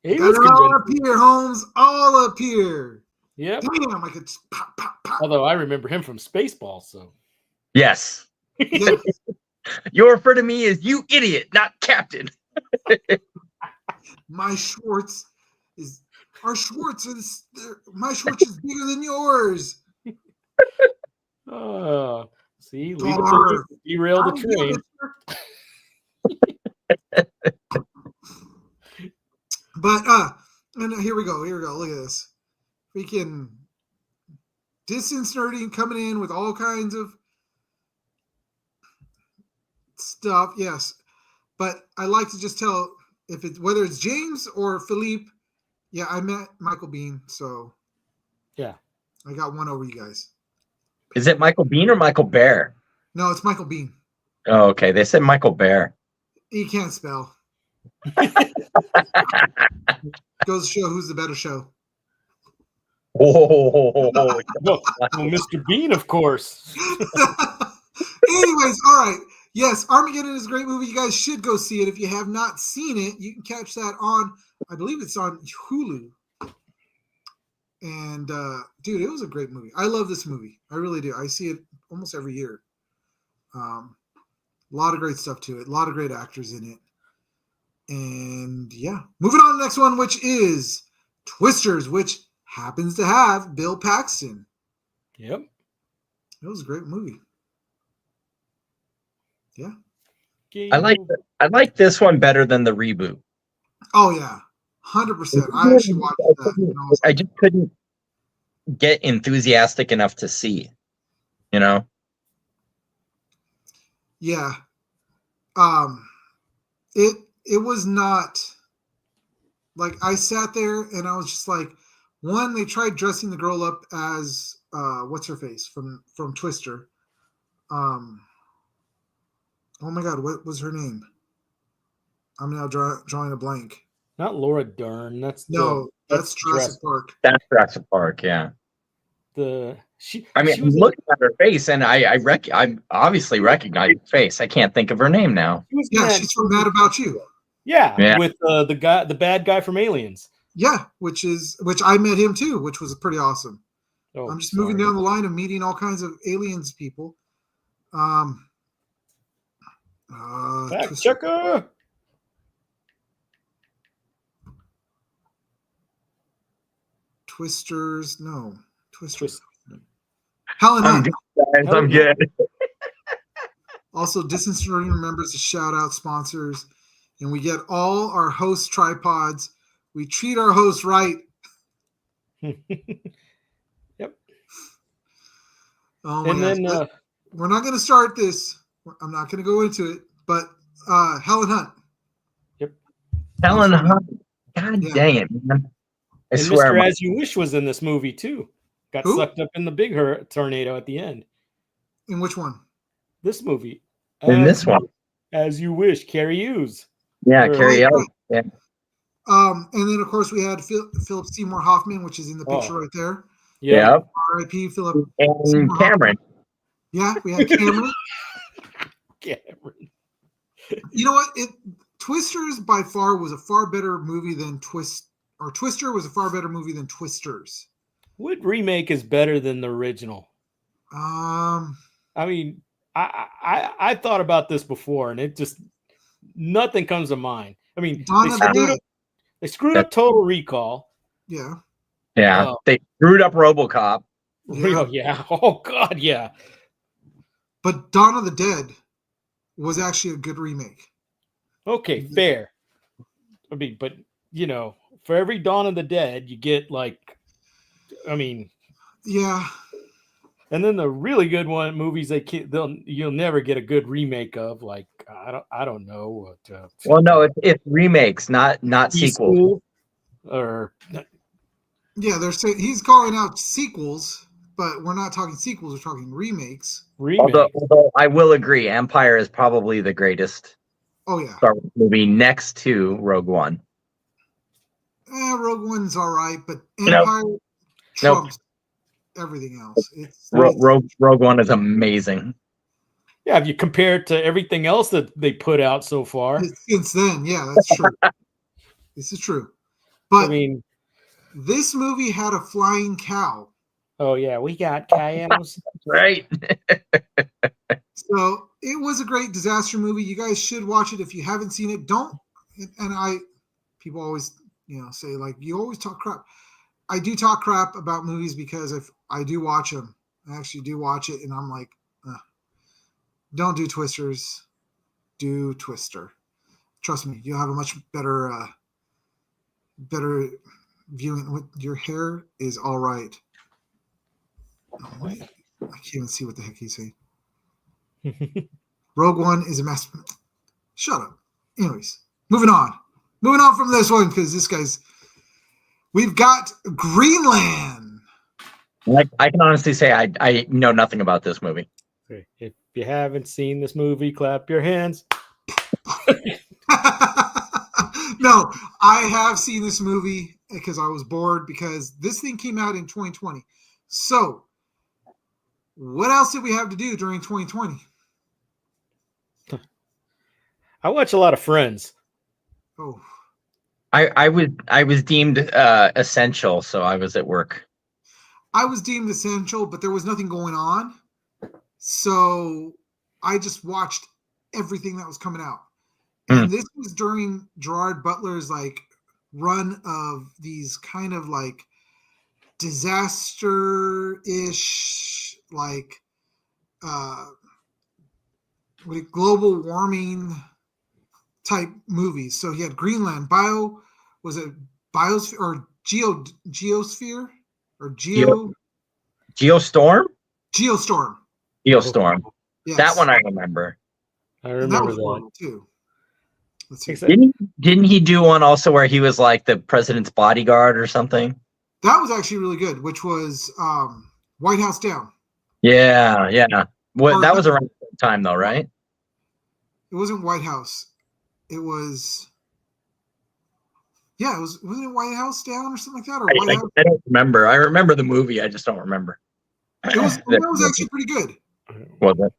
He Got was it all convinced. up here, Holmes. All up here. Yep. Damn, I could just pop, pop, pop. Although I remember him from Spaceballs, so Yes, Yeah, you refer to me as you idiot, not captain. my Schwartz is my Schwartz is bigger than yours. see, Arr. derail the I train. get it. But and here we go. Look at this. Freaking distance nerding coming in with all kinds of stuff. Yes. But I like to just tell whether it's James or Philippe. Yeah, I met Michael Bean, so Yeah. I got one over you guys. Is it Michael Bean or Michael Bear? No, it's Michael Bean. Oh, okay. They said Michael Bear. He can't spell. Goes to show who's the better show. Whoa. Well, Mr. Bean, of course. Anyways, all right. Yes, Armageddon is a great movie. You guys should go see it. If you have not seen it, you can catch that on, I believe it's on Hulu. And dude, it was a great movie. I love this movie. I really do. I see it almost every year. A lot of great stuff to it. A lot of great actors in it. And yeah, moving on to the next one, which is Twisters, which happens to have Bill Paxton. Yep. It was a great movie. Yeah. I like this one better than the reboot. Oh yeah, 100%. I actually watched that. And I was I like, just couldn't get enthusiastic enough to see. You know. yeah. It was not like I sat there and I was just like, one, they tried dressing the girl up as what's her face from Twister. Oh my God, what was her name? I'm now drawing a blank. Not Laura Dern. That's that's Jurassic Park. That's Jurassic Park, yeah. She I mean, was I'm looking at her face, and I obviously recognize her face. I can't think of her name now. Yeah, she's from Mad About You. Yeah, with the bad guy from Aliens. Yeah, which I met him too, which was pretty awesome. Oh, I'm just moving down the line of meeting all kinds of aliens people. Fact checker. Twisters. Helen Hunt. I'm good. Also, Distance Learning remembers to shout out sponsors, and we get all our host tripods. We treat our hosts right. Yep. Oh my and gosh. then We're not going to start this. I'm not going to go into it, but Helen Hunt. Yep. Helen Hunt. God dang it, man. I and swear. Mr. As You Wish was in this movie too. Got Who? sucked up in the big tornado at the end. In which one? This movie. In this one. As You Wish, Carrie Hughes. Yeah, Or- Carrie Ellis. Yeah. And then, of course, we had Philip Seymour Hoffman, which is in the picture right there. Yeah. Yep. R.I.P. Philip. And Cameron. Yeah, we had Cameron. Cameron. You know what? Twisters by far was a far better movie than Twister was a far better movie than Twisters. What remake is better than the original? I mean, I thought about this before, and it just nothing comes to mind. I mean, they screwed up Total Recall. Yeah. Yeah. They screwed up RoboCop. Oh, yeah. Oh, God, yeah. But Dawn of the Dead was actually a good remake. Okay, fair. I mean, but, for every Dawn of the Dead, you get yeah. And then the really good movies you'll never get a good remake of. Like I don't know what. Well, no, it's remakes, not sequels. Or yeah, they're saying he's calling out sequels, but we're not talking sequels. We're talking remakes. Although I will agree, Empire is probably the greatest. Oh yeah. Star Wars movie next to Rogue One. Rogue One's all right, but Empire trumps everything else. Rogue One is amazing. Yeah, if you compare it to everything else that they put out so far. Since then, yeah, that's true. This is true. But I mean, this movie had a flying cow. Oh yeah, we got cows. Right. So it was a great disaster movie. You guys should watch it if you haven't seen it. People always, say like you always talk crap. I do talk crap about movies because if I do watch them, I actually do watch it, and I'm like, don't do Twisters, do Twister. Trust me, you'll have a much better viewing. Your hair is all right. Oh, wait. I can't even see what the heck he's saying. Rogue One is a mess. Shut up. Anyways, moving on from this one because we've got Greenland. I can honestly say I know nothing about this movie. If you haven't seen this movie, clap your hands. No, I have seen this movie because I was bored because this thing came out in 2020. So, what else did we have to do during 2020? I watch a lot of Friends. Oh, I was deemed essential, so I was at work. I was deemed essential, but there was nothing going on. So I just watched everything that was coming out. And this was during Gerard Butler's like run of these kind of like disaster-ish, like global warming type movies. So he had Greenland, Biosphere or Geosphere or Geostorm? Geostorm. Geostorm. Yes. That one I remember. I And that remember was that. horrible too. Let's see. Except- Didn't he do one also where he was like the president's bodyguard or something? That was actually really good, which was White House Down. Yeah, yeah. Well, Or- that was around the same time though, right? It wasn't White House. It was, yeah, wasn't it White House Down or something like that? Or White House? I don't remember. I remember the movie. I just don't remember. That was actually pretty good. Was it?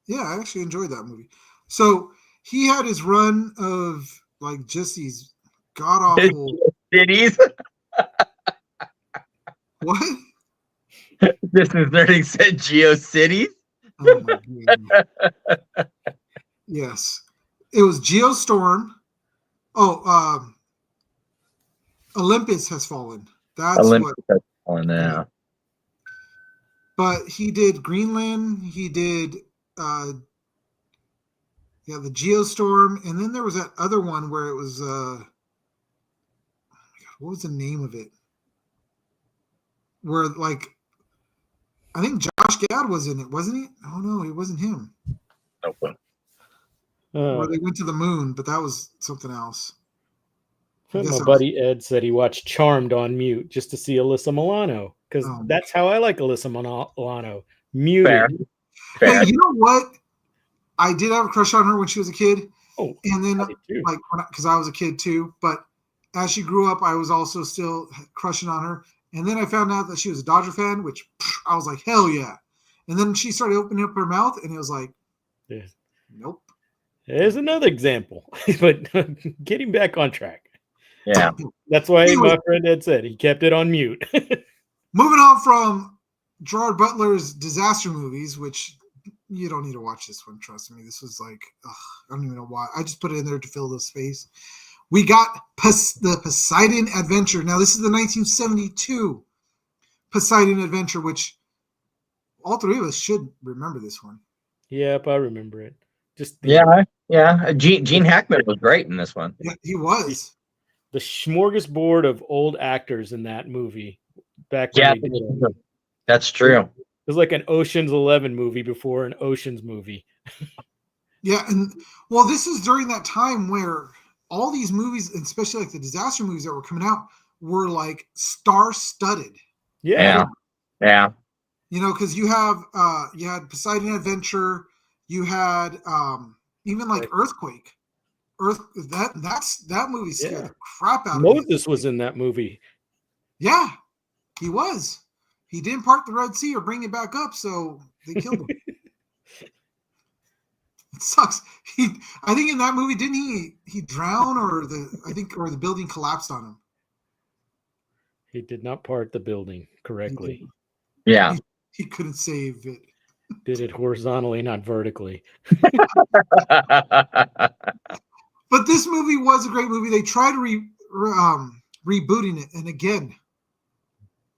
Yeah, I actually enjoyed that movie. So he had his run of like just these god awful. Cities. What? This is Nerding said GeoCities. Oh my goodness. Yes, it was Geostorm. Oh, Olympus Has Fallen. That's Olympus what. Has Fallen now. But he did Greenland. He did, the Geostorm, and then there was that other one where it was, what was the name of it? Where like, I think Josh Gad was in it, wasn't he? Oh no, it wasn't him. Nope. Where they went to the moon, but that was something else. I guess My it was- buddy Ed said he watched Charmed on mute just to see Alyssa Milano because Oh, that's how I like Alyssa Milano. Muted. Fair. Hey, Fair. you know what? I did have a crush on her when she was a kid, Oh, and then I did too. like because I was a kid too. But as she grew up, I was also still crushing on her. And then I found out that she was a Dodger fan, which I was like, hell yeah. And then she started opening up her mouth, and it was like, Yeah. nope. There's another example, but getting back on track. Yeah. That's why Anyway. my friend Ed said he kept it on mute. Moving on from Gerard Butler's disaster movies, which you don't need to watch this one. Trust me. This was like, I don't even know why. I just put it in there to fill the space. We got the Poseidon Adventure. Now, this is the 1972 Poseidon Adventure, which all three of us should remember this one. Yep, I remember it. Just Yeah. Gene Hackman was great in this one. Yeah, he was. the smorgasbord of old actors in that movie. Back when Yeah, they did it. that's true. It was like an Ocean's 11 movie before an Ocean's movie. Yeah, and well, this is during that time where all these movies, especially like the disaster movies that were coming out, were like star-studded. Yeah. Yeah. You know, because you had Poseidon Adventure, you had even like Earthquake. That movie scared Yeah. the crap out of me. Moses was in that movie. Yeah, he was. He didn't part the Red Sea or bring it back up, so they killed him. It sucks. I think in that movie, didn't he drown or the building collapsed on him? He did not part the building correctly. Yeah. He couldn't save it. Did it horizontally, not vertically. But this movie was a great movie. They tried rebooting it, and again,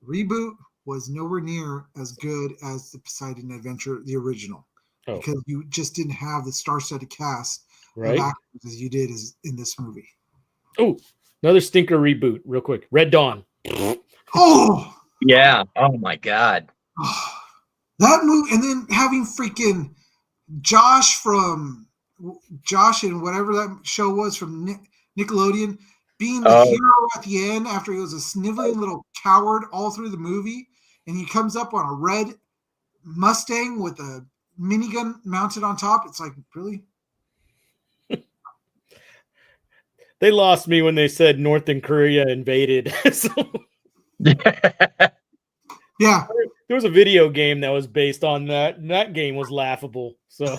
reboot was nowhere near as good as the Poseidon Adventure, the original, because you just didn't have the star-studded cast Right? of actors as you did in this movie. Oh, another stinker reboot, real quick. Red Dawn. Oh, Yeah. Oh my God. that movie, and then having freaking Josh and whatever that show was from Nickelodeon being the hero at the end after he was a sniveling little coward all through the movie, and he comes up on a red Mustang with a minigun mounted on top. It's like, really? They lost me when they said Northern Korea invaded. So Yeah. there was a video game that was based on that, and that game was laughable. So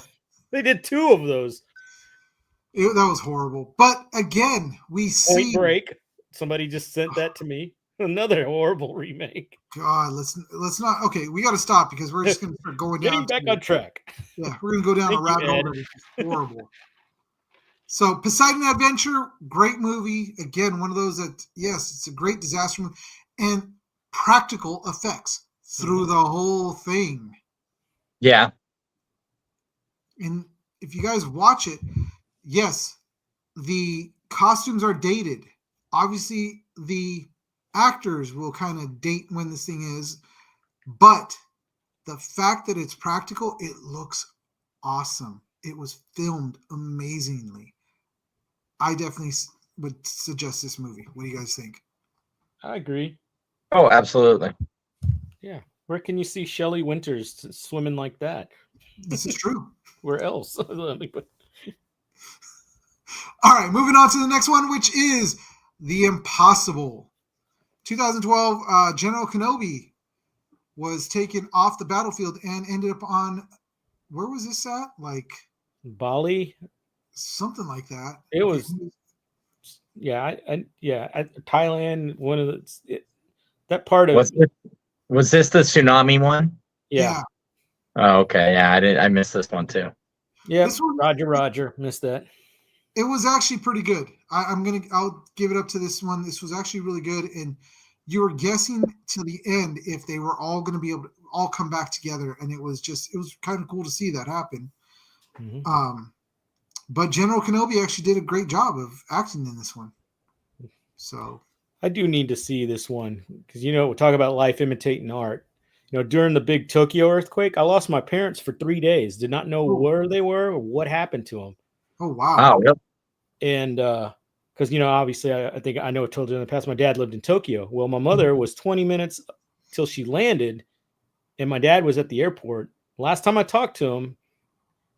they did two of those. That was horrible. But again, we Point see. Break. Somebody just sent that to me. Another horrible remake. God, let's not. Okay, we got to stop because we're just going to start going down. Getting back on track. Yeah, we're going to go down a Thank you, rabbit hole Ed. that is just horrible. So, Poseidon Adventure, great movie. Again, one of those that, yes, it's a great disaster movie. And practical effects through the whole thing. Yeah. And if you guys watch it, yes, the costumes are dated. Obviously, the actors will kind of date when this thing is, but the fact that it's practical, it looks awesome. It was filmed amazingly. I definitely would suggest this movie. What do you guys think? I agree. Oh, absolutely. Yeah. Where can you see Shelley Winters swimming like that? This is true. Where else? All right, moving on to the next one, which is The Impossible. 2012, General Kenobi was taken off the battlefield and ended up on, where was this at? Like Bali. something like that. It was, yeah, Thailand. One of that part of was this the tsunami one? Yeah. Oh, okay. Yeah, I missed this one too. Yeah. This one- Roger. Missed that. It was actually pretty good. I'll give it up to this one. This was actually really good, and you were guessing to the end if they were all going to be able to all come back together, and it was kind of cool to see that happen. Mm-hmm. But General Kenobi actually did a great job of acting in this one. So I do need to see this one because we'll talk about life imitating art. During the big Tokyo earthquake, I lost my parents for 3 days. Did not know where they were or what happened to them. Oh wow! Oh, yep. And because obviously, I think I know I told you in the past, my dad lived in Tokyo. Well, my mother was 20 minutes till she landed, and my dad was at the airport. Last time I talked to him,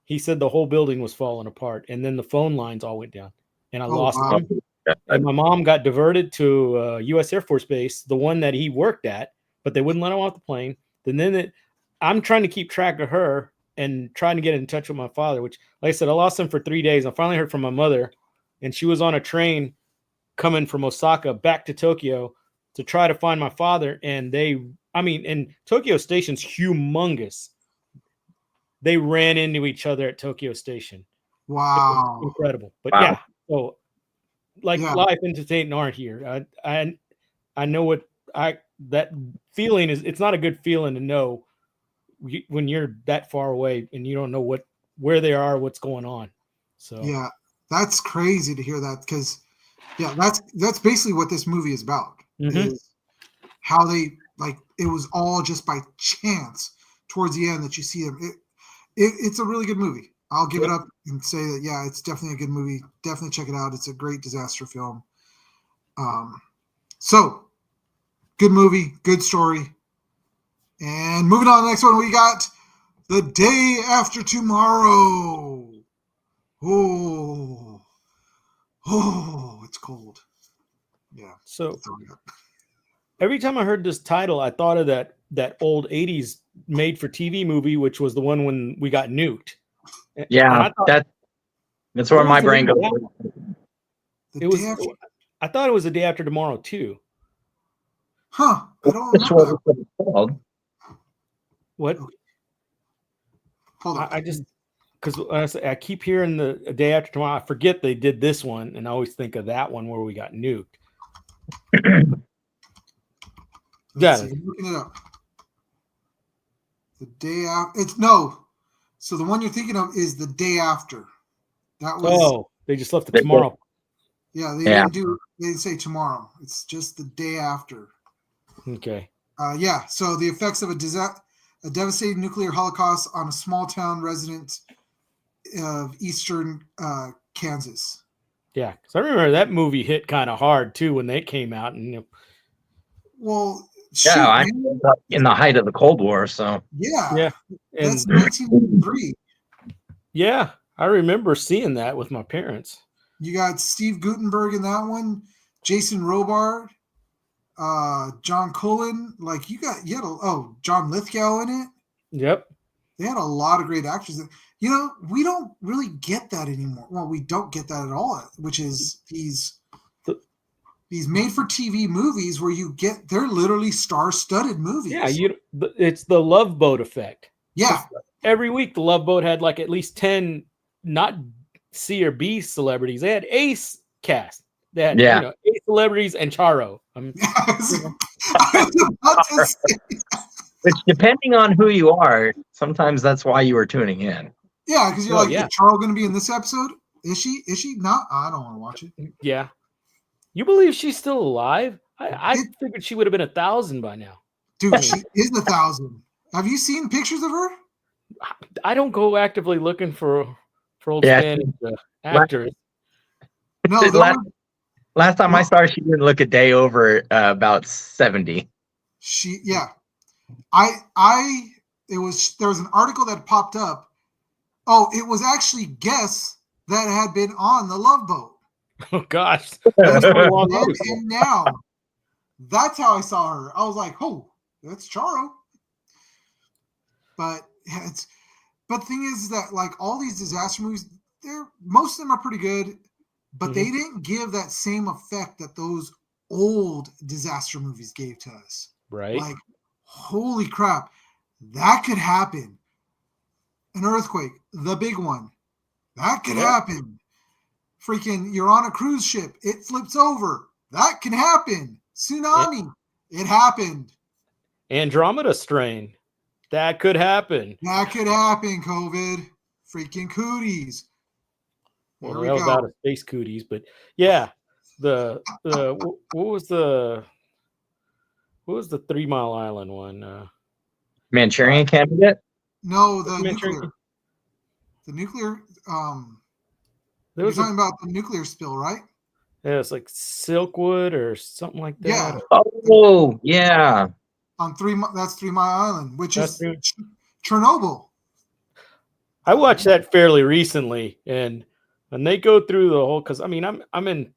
he said the whole building was falling apart, and then the phone lines all went down, and I lost them. And my mom got diverted to U.S. Air Force Base, the one that he worked at, but they wouldn't let him off the plane. I'm trying to keep track of her and trying to get in touch with my father, which, like I said, I lost him for 3 days. I finally heard from my mother, and she was on a train coming from Osaka back to Tokyo to try to find my father. And and Tokyo Station's humongous. They ran into each other at Tokyo Station. Wow. Incredible. But wow. yeah, so life entertaining art here. I know what that feeling is. It's not a good feeling to know when you're that far away and you don't know where they are, what's going on. So yeah, that's crazy to hear that because that's basically what this movie is about. Is how they it was all just by chance towards the end that you see them. It's a really good movie. I'll give it up and say that it's definitely a good movie. Definitely check it out. It's a great disaster film. So good movie, good story. And moving on to the next one, we got The Day After Tomorrow. Oh, it's cold. Yeah. So every time I heard this title, I thought of that old 80s made for TV movie, which was the one when we got nuked. Yeah, that's where my brain goes. I thought it was The Day After Tomorrow too. Huh. I don't remember that. What? Hold on. I just because I keep hearing The Day After Tomorrow. I forget they did this one, and I always think of that one where we got nuked. Let's see, I'm looking it up. The day after. So the one you're thinking of is The Day After. That was. They just left it tomorrow. Yeah, they didn't say tomorrow. It's just the day after. Okay. So the effects of a devastating nuclear holocaust on a small town resident of eastern Kansas. Yeah, because I remember that movie hit kind of hard too when they came out, and well, I in the height of the Cold War, so and that's 1983. Yeah, I remember seeing that with my parents. You got Steve Guttenberg in that one, Jason Robard, John Cullen. You had John Lithgow in it. Yep. They had a lot of great actors. You know, we don't really get that anymore. Well, we don't get that at all, which is these made-for-TV movies where they're literally star-studded movies. Yeah, it's the Love Boat effect. Yeah. Every week, the Love Boat had like at least 10, not C or B celebrities. They had A cast. They had A celebrities and Charo. Which, depending on who you are, sometimes that's why you are tuning in. Yeah, because you're is Charo going to be in this episode? Is she? Is she not? I don't want to watch it. Yeah. You believe she's still alive? I figured she would have been 1,000 by now. Dude, she is 1,000. Have you seen pictures of her? I don't go actively looking for old Spanish actors. No, last time I saw her, she didn't look a day over about 70. There was an article that popped up. Oh, it was actually guests that had been on the Love Boat. Oh gosh. And now that's how I saw her. I was like, oh, that's Charo. But the thing is that like all these disaster movies, most of them are pretty good, but they didn't give that same effect that those old disaster movies gave to us. Right. Like, holy crap, that could happen. An earthquake, the big one. That could happen. Freaking, you're on a cruise ship. It flips over. That can happen. Tsunami. It happened. Andromeda strain. That could happen. That could happen, COVID. Freaking cooties. Well, that was out of space cooties, but yeah. What was the 3 Mile Island one? Manchurian Candidate? No, the nuclear. You're talking about the nuclear spill, right? Yeah, it's like Silkwood or something like that. Yeah. Oh, yeah. That's 3 Mile Island, which is Chernobyl. I watched that fairly recently, and they go through the whole, because I mean I'm in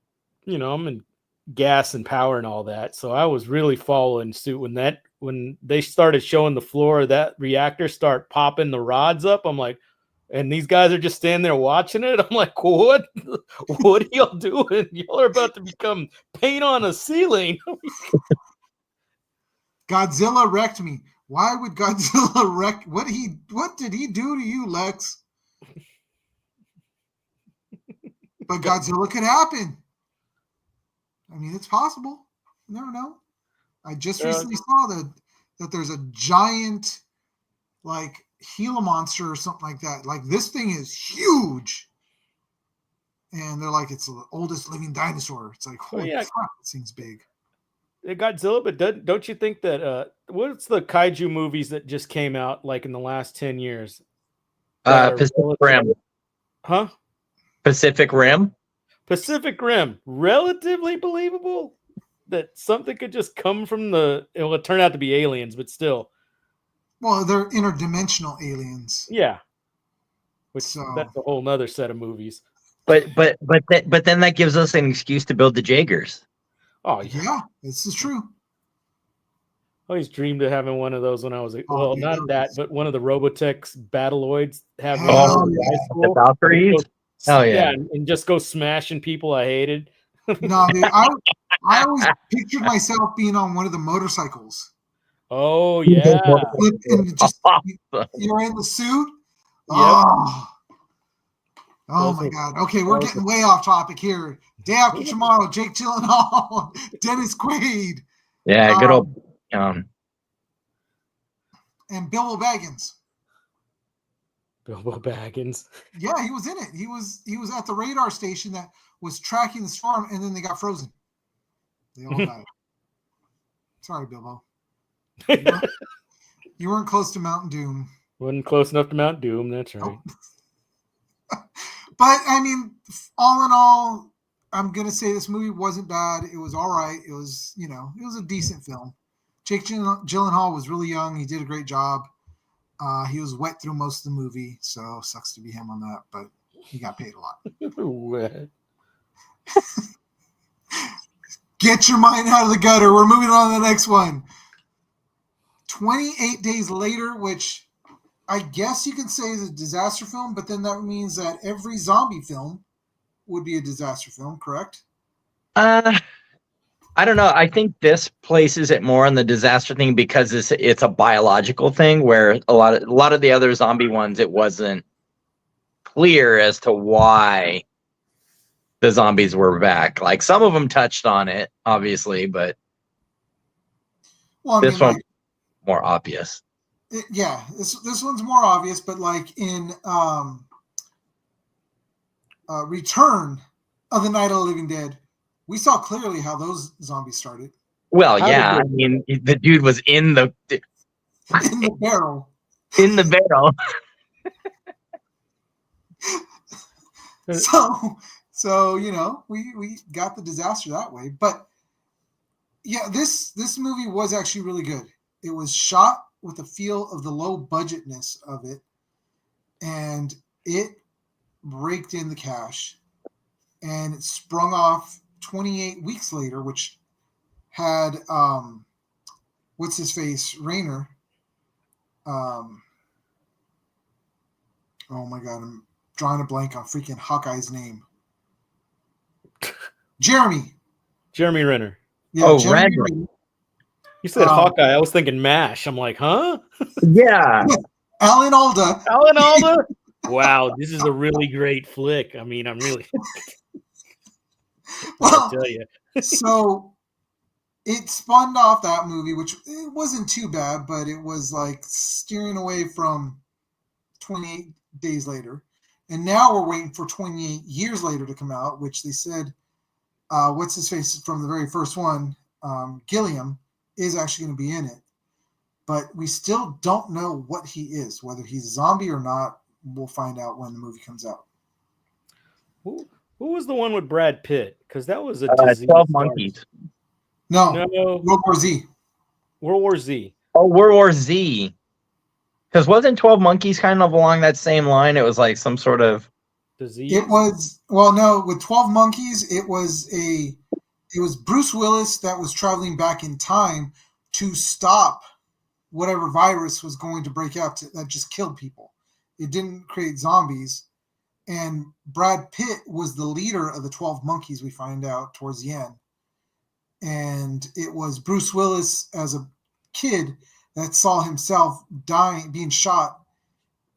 gas and power and all that, so I was really following suit when they started showing the floor of that reactor start popping the rods up. I'm like, and these guys are just standing there watching it. I'm like, what are y'all doing? Y'all are about to become paint on a ceiling. Godzilla wrecked me. Why would Godzilla wreck? What did he do to you, Lex? But Godzilla could happen. I mean, it's possible. You never know. I just recently saw that there's a giant, like, Gila monster or something like that. Like, this thing is huge. And they're like, it's the oldest living dinosaur. It's like, holy crap, this thing's big. Godzilla, but don't you think that what's the kaiju movies that just came out like in the last 10 years? Pacific Rim. Huh? Pacific Rim? Pacific Rim. Relatively believable that something could just come from it will turn out to be aliens, but still. Well, they're interdimensional aliens. Yeah. That's a whole nother set of movies. But then that gives us an excuse to build the Jaegers. Oh yeah, this is true. I always dreamed of having one of those when I was not that, but one of the Robotech's Battleoids. The Valkyries. Oh yeah, and just go smashing people I hated. No, dude, I always pictured myself being on one of the motorcycles. Oh yeah, and just you're in the suit. Yep. Oh my God. Okay, we're getting way off topic here. Day After Tomorrow, Jake Gyllenhaal, Dennis Quaid. Yeah, good old. And Bilbo Baggins. Bilbo Baggins. Yeah, he was in it. He was at the radar station that was tracking the storm, and then they got frozen. They all died. Sorry, Bilbo. You weren't close to Mount Doom. Wasn't close enough to Mount Doom. That's right. But I mean, all in all, I'm gonna say this movie wasn't bad. It was all right. It was, it was a decent film. Jake Gyllenhaal was really young. He did a great job. He was wet through most of the movie, so sucks to be him on that. But he got paid a lot. Wet. Get your mind out of the gutter. We're moving on to the next one. 28 Days Later, which I guess you can say it's a disaster film, but then that means that every zombie film would be a disaster film, correct? I don't know. I think this places it more on the disaster thing because it's a biological thing where a lot of the other zombie ones it wasn't clear as to why the zombies were back. Like some of them touched on it, obviously, but Well, I this mean, one's more obvious. this one's more obvious, but like in Return of the Night of the Living Dead, we saw clearly how those zombies started Well, How yeah. did I mean, the dude was in the in the barrel. barrel. So you know, we got the disaster that way. But yeah, this movie was actually really good. It was shot with the feel of the low budgetness of it, and it raked in the cash, and it sprung off 28 weeks later, which had what's his face, Rayner. Oh my god, I'm drawing a blank on freaking Hawkeye's name. Jeremy. Jeremy Renner. Yeah, Oh, Jeremy Renner. Renner. You said Hawkeye. I was thinking MASH. I'm like, huh? Yeah. Alan Alda. Alan Alda? Wow, this is a really great flick. I mean, I'm really. Well, I tell you. so it spawned off that movie, which it wasn't too bad, but it was like steering away from 28 days later. And now we're waiting for 28 years later to come out, which they said, what's his face from the very first one, Gilliam, is actually going to be in it. But we still don't know what he is, whether he's a zombie or not. We'll find out when the movie comes out. Who was the one with Brad Pitt? Because that was a 12 Monkeys. No, No, World War Z. World War Z. Oh, World War Z. Because wasn't 12 Monkeys kind of along that same line? It was like some sort of Disease. It was, well, no, with 12 Monkeys, it was Bruce Willis that was traveling back in time to stop whatever virus was going to break out that just killed people. It didn't create zombies. And Brad Pitt was the leader of the 12 Monkeys, we find out towards the end. And it was Bruce Willis as a kid that saw himself dying, being shot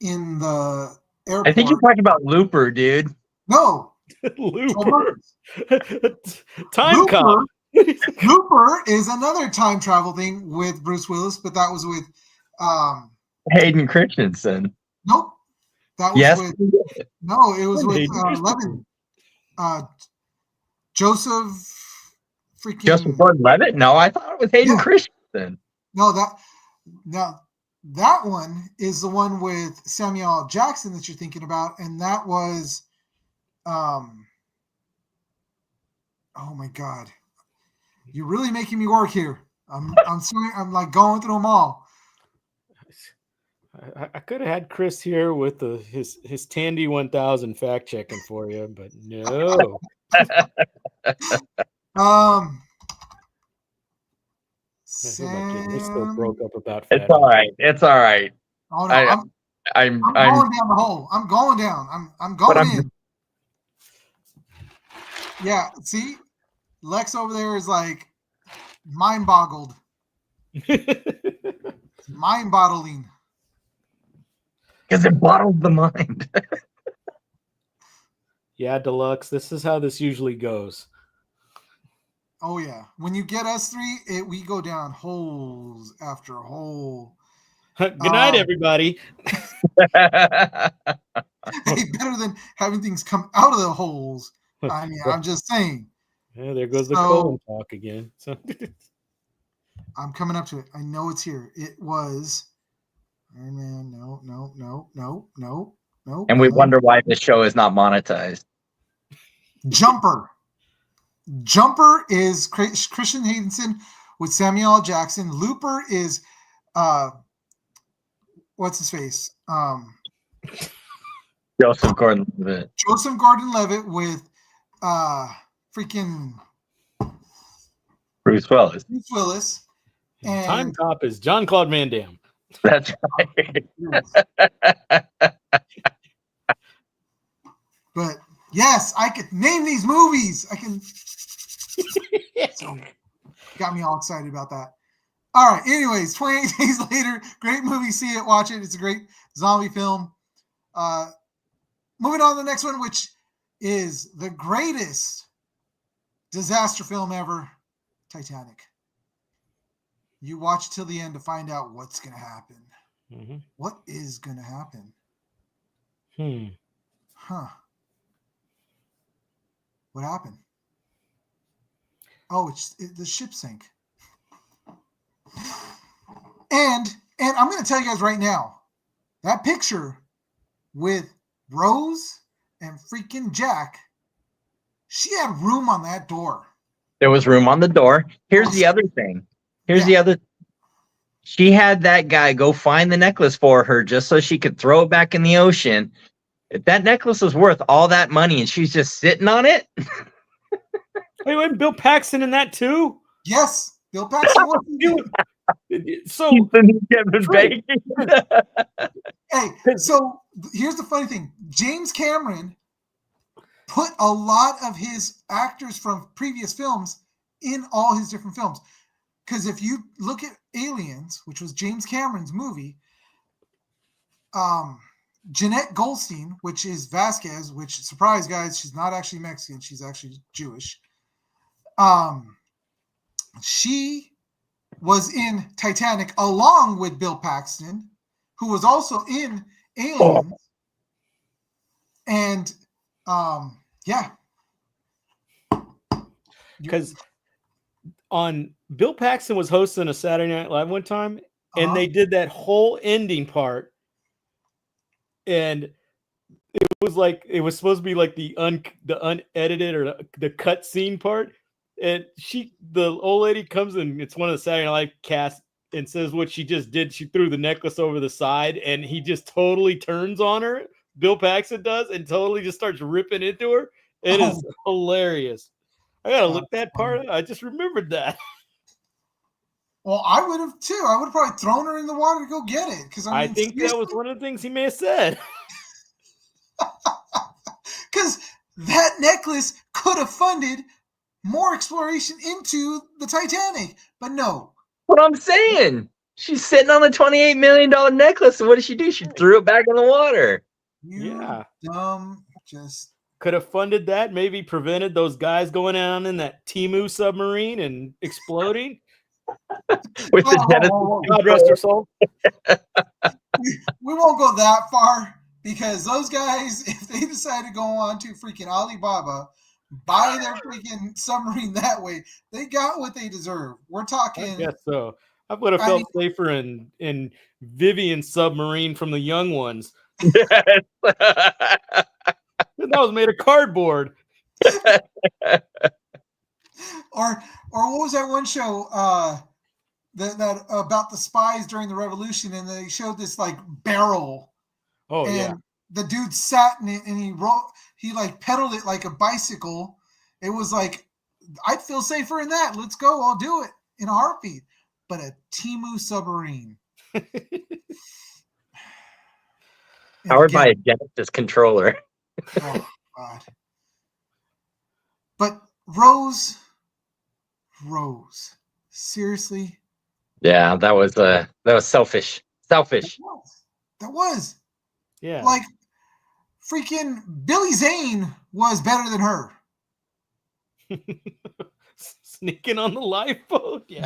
in the airport. I think you're talking about Looper, dude. No. Looper. Time Looper, cop. Looper is another time travel thing with Bruce Willis, but that was with Hayden Christensen. nope. That was Yes. with no, it was with Hayden Christensen. Levin. Joseph freaking Joseph Gordon-Levitt? No, I thought it was Hayden Yeah. Christensen. No, that one is the one with Samuel L. Jackson that you're thinking about, and that was oh my god. You're really making me work here. I'm sorry, I'm like going through them all. I could have had Chris here with his Tandy 1000 fact checking for you, but no. He still broke up about It's fat. all right. It's all right. Oh no, I'm I'm going down the hole. I'm going down. I'm going in. Yeah, see? Lex over there is like mind boggled. Mind bottling. because it bottles the mind. Yeah, Deluxe. This is how this usually goes. Oh yeah. When you get us three, we go down holes after hole. Good night, everybody. Hey, better than having things come out of the holes. I mean, I'm just saying. Yeah, there goes the So- colon talk again. So I'm coming up to it. I know it's here. It was Iron Man. No. And we no. wonder why this show is not monetized. Jumper. Jumper is Christian Haydenson with Samuel L. Jackson. Looper is what's his face? Joseph Gordon-Levitt. Joseph Gordon-Levitt with freaking Bruce Willis. Bruce Willis. Time And Cop is John Claude Van Damme. That's right. But yes, I could name these movies. I can. So, got me all excited about that. All right. Anyways, 28 Days Later, great movie. See it, watch it. It's a great zombie film. Moving on to the next one, which is the greatest disaster film ever, Titanic. You watch till the end to find out what's going to happen. Mhm. What is going to happen? Huh. What happened? Oh, the ship sank. And I'm going to tell you guys right now, that picture with Rose and freaking Jack, she had room on that door. There was room on the door. Here's the other thing. She had that guy go find the necklace for her just so she could throw it back in the ocean. If that necklace was worth all that money and she's just sitting on it. Wait, Bill Paxton in that too? Yes, Bill Paxton. So Kevin Bacon. Hey, so here's the funny thing. James Cameron put a lot of his actors from previous films in all his different films. Because if you look at Aliens, which was James Cameron's movie, Jeanette Goldstein, which is Vasquez, which, surprise guys, she's not actually Mexican, she's actually Jewish. She was in Titanic along with Bill Paxton, who was also in Aliens. And yeah. Because on Bill Paxton was hosting a Saturday Night Live one time, and they did that whole ending part, and it was like it was supposed to be like the unedited or the cut scene part. And the old lady comes in, it's one of the Saturday Night Live cast, and says what she just did. She threw the necklace over the side, and he just totally turns on her. Bill Paxton does, and totally just starts ripping into her. It is hilarious. I gotta look that part. I just remembered that. Well, I would have too. I would have probably thrown her in the water to go get it. Because I think that was one of the things he may have said. Because that necklace could have funded more exploration into the Titanic, but no. What I'm saying, she's sitting on a $28 million necklace, and what did she do? She threw it back in the water. You dumb, just could have funded that. Maybe prevented those guys going down in that Timu submarine and exploding. With the Genesis. God rest her soul. We won't go that far, because those guys, if they decide to go on to freaking Alibaba, buy their freaking submarine that way, they got what they deserve. We're talking. I guess so. I would have felt safer in Vivian's submarine from the young ones. Yes. That was made of cardboard. Or what was that one show that about the spies during the revolution, and they showed this like barrel. Oh, and yeah. The dude sat in it and he like pedaled it like a bicycle. It was like, I'd feel safer in that. Let's go. I'll do it in a heartbeat. But a Timu submarine. Powered by a Genesis controller. Oh, God. But Rose, seriously? Yeah, that was selfish. Selfish. That was. Yeah. Like, freaking Billy Zane was better than her. Sneaking on the lifeboat. Yeah.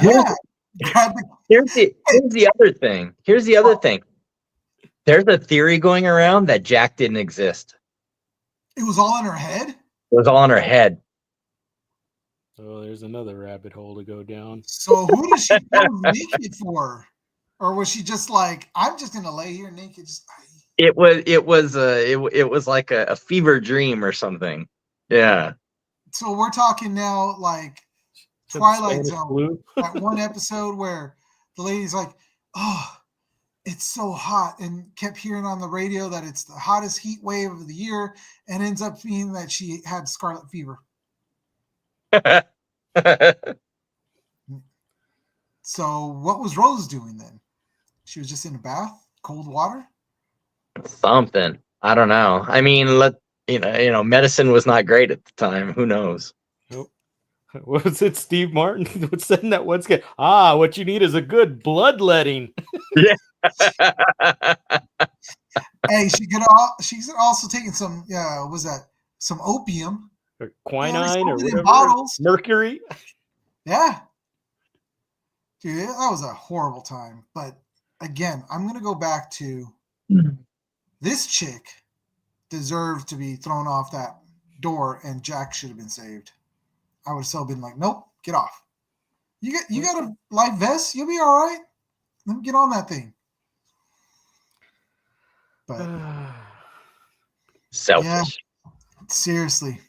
Here's the other thing. There's a theory going around that Jack didn't exist. It was all in her head? It was all in her head. Oh, there's another rabbit hole to go down. So who did she go naked for? Or was she just like, I'm just gonna lay here naked? It was like a fever dream or something. Yeah. So we're talking now like Twilight Zone. That one episode where the lady's like, oh, it's so hot, and kept hearing on the radio that it's the hottest heat wave of the year, and ends up being that she had scarlet fever. So what was Rose doing then? She was just in a bath, cold water. Something. I don't know. I mean, medicine was not great at the time. Who knows? What was it? Steve Martin was saying that once again. What you need is a good bloodletting. Yeah. Hey, she's also taking some. Was that some opium? Or quinine or sold it in whatever. bottles. Mercury. Yeah. Dude, that was a horrible time. But again, I'm going to go back to this chick deserved to be thrown off that door, and Jack should have been saved. I would have still been like, nope, get off. You got a life vest? You'll be all right. Let me get on that thing. But Selfish. yeah, seriously.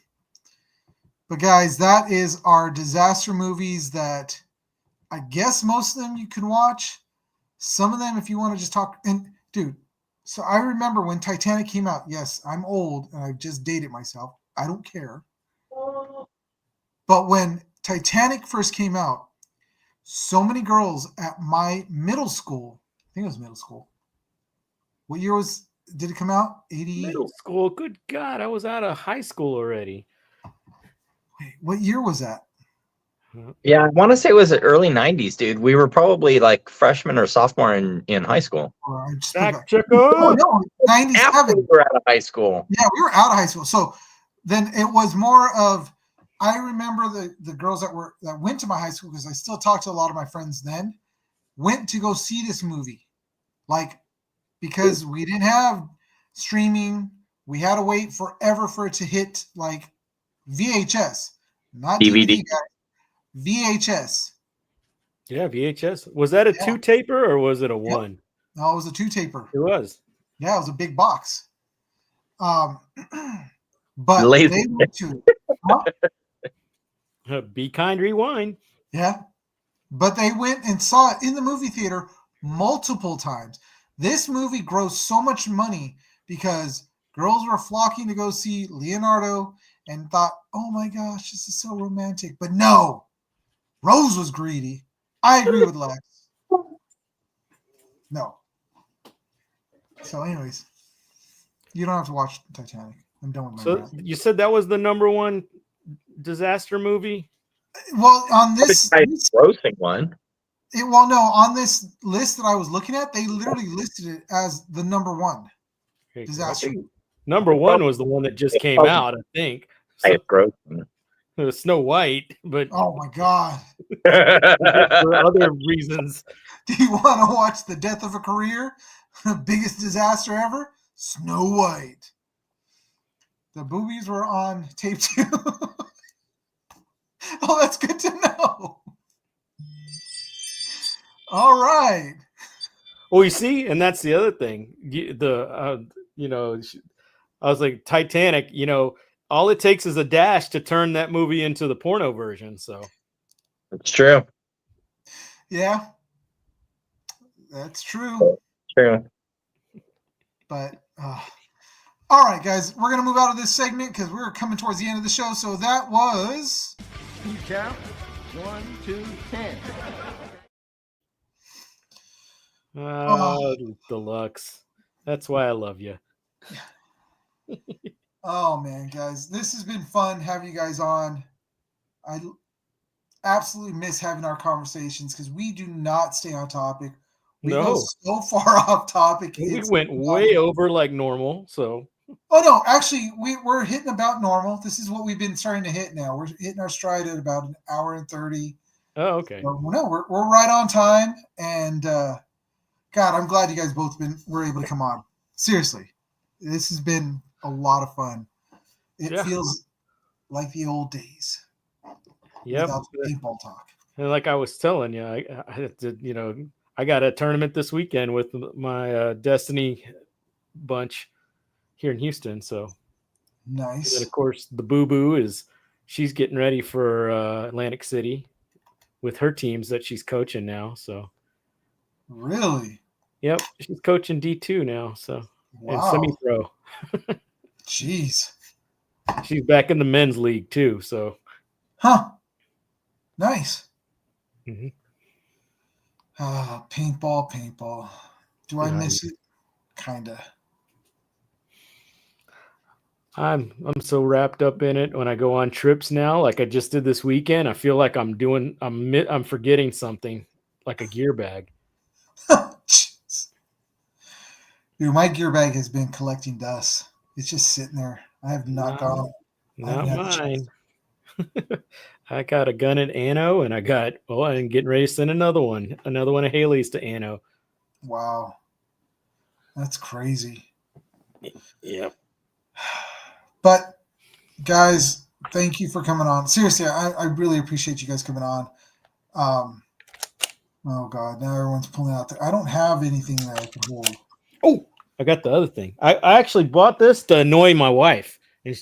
But guys, that is our disaster movies that I guess most of them you can watch. Some of them, if you want to just talk. And dude, so I remember when Titanic came out. Yes, I'm old and I just dated myself. I don't care. But when Titanic first came out, so many girls at my middle school, I think it was middle school. What year did it come out? 80? Middle school. Good God, I was out of high school already. Wait, what year was that? Yeah, I want to say it was the early 90s, dude. We were probably like freshman or sophomore in high school. Or I just Fact forgot. checker. Oh, no, 97. After we were out of high school. Yeah, we were out of high school. So then it was more of, I remember the girls that went to my high school, because I still talk to a lot of my friends then, went to go see this movie. Like, because we didn't have streaming, we had to wait forever for it to hit like VHS, not DVD, guys. VHS. Yeah, VHS. Was that a two taper or was it a one? No, it was a two taper. It was. Yeah, it was a big box. But Lazy. they went to it. Be Kind Rewind. Yeah. But they went and saw it in the movie theater multiple times. This movie grossed so much money because girls were flocking to go see Leonardo and thought, oh my gosh, this is so romantic. But no, Rose was greedy. I agree with Lex. No. So anyways, you don't have to watch Titanic. I'm done with my So rant. you said that was the number one disaster movie? Well, on this, Grossing one. on this list that I was looking at, they literally listed it as the number one disaster. Number one was the one that just came out, I think. So, Grossing. Snow White, but Oh my God. for other reasons. Do you want to watch The Death of a Career? The biggest disaster ever? Snow White. The boobies were on tape too. Oh, that's good to know. All right. Well, you see, and that's the other thing. I was like, Titanic, all it takes is a dash to turn that movie into the porno version. So It's true. Yeah. That's true. True. But all right, guys, we're gonna move out of this segment because we're coming towards the end of the show. So that was You count. 1, 2, 10. Deluxe. That's why I love you. Oh man, guys, this has been fun having you guys on. I absolutely miss having our conversations because we do not stay on topic. We go so far off topic. We went way over like normal. So Oh no, actually, we're hitting about normal. This is what we've been starting to hit now. We're hitting our stride at about an hour and 30. Oh, okay. So, no, we're right on time. And God, I'm glad you guys both were able to come on. Seriously, this has been a lot of fun. It feels like the old days. Yep. Without the paintball talk. And like I was telling you, I got a tournament this weekend with my Destiny bunch here in Houston. So nice. And of course, the Boo Boo she's getting ready for Atlantic City with her teams that she's coaching now. So really, yep, she's coaching D2 now. So and semi-pro. Jeez, she's back in the men's league too. So, nice. Mm-hmm. Paintball. Do I Yeah. miss it? Kinda. I'm so wrapped up in it when I go on trips now, like I just did this weekend. I feel like I'm forgetting something, like a gear bag. Jeez. Dude, my gear bag has been collecting dust. It's just sitting there. I have not gone. I Not haven't had the chance. mine. I got a gun at Anno, and I'm getting ready to send another one of Haley's to Anno. Wow. That's crazy. Yep. But guys, thank you for coming on. Seriously, I really appreciate you guys coming on. Oh God, now everyone's pulling out there. I don't have anything that I can hold. Oh, I got the other thing. I actually bought this to annoy my wife, and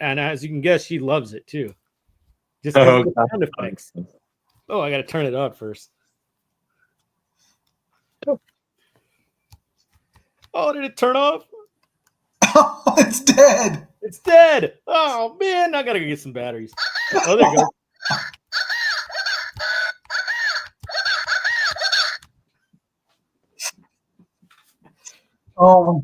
as you can guess, she loves it too. Just 'cause of the sound effects. Oh, I got to turn it on first. Oh, did it turn off? Oh, it's dead. It's dead. Oh man, I gotta go get some batteries. Oh, there you go. Oh,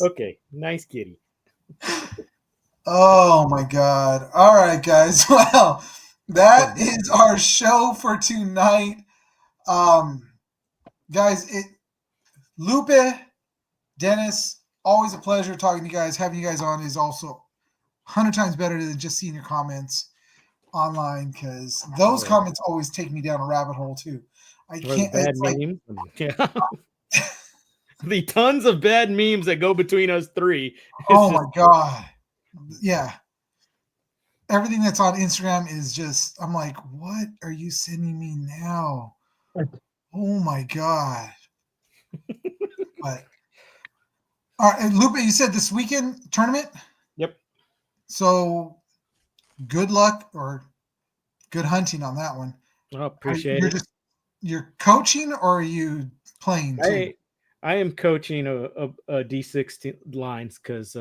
Okay, nice kitty. oh my God. All right, guys. Well, that is our show for tonight. Guys, Lupe, Dennis, always a pleasure talking to you guys. Having you guys on is also 100 times better than just seeing your comments online, because those comments always take me down a rabbit hole too. I can't. Bad It's like, memes. Yeah. The tons of bad memes that go between us three. oh my God. Yeah. Everything that's on Instagram is just, I'm like, what are you sending me now? Oh my God. But all right, and Lupe, you said this weekend tournament? Yep. So good luck or good hunting on that one. I appreciate You're it. you're coaching, or are you playing too? I am coaching a D6 lines because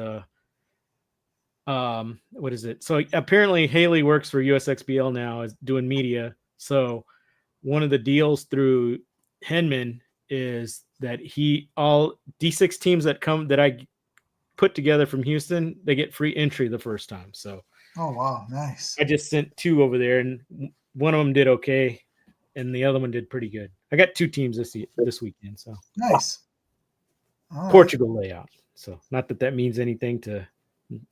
what is it? So apparently Haley works for USXBL now, is doing media. So one of the deals through Henman is that all D6 teams that I put together from Houston, they get free entry the first time. So Oh wow, nice. I just sent 2 over there, and one of them did okay, and the other one did pretty good. I got 2 teams this weekend. So Nice. All right. Portugal layout. So not that means anything to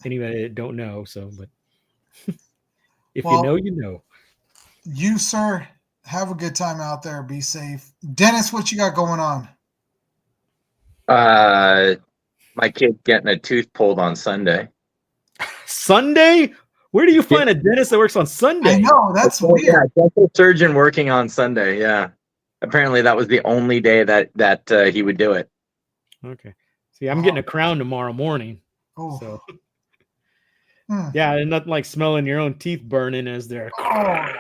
anybody that don't know. So, but if Well, you know, you know. You, sir, have a good time out there. Be safe. Dennis, what you got going on? My kid getting a tooth pulled on Sunday. Sunday? Where do you find a dentist that works on Sunday? I know, that's weird. Yeah, dental surgeon working on Sunday. Yeah, apparently that was the only day that he would do it. Okay. See, I'm getting a crown tomorrow morning. Oh. So Hmm. yeah, and nothing like smelling your own teeth burning as they're. Oh.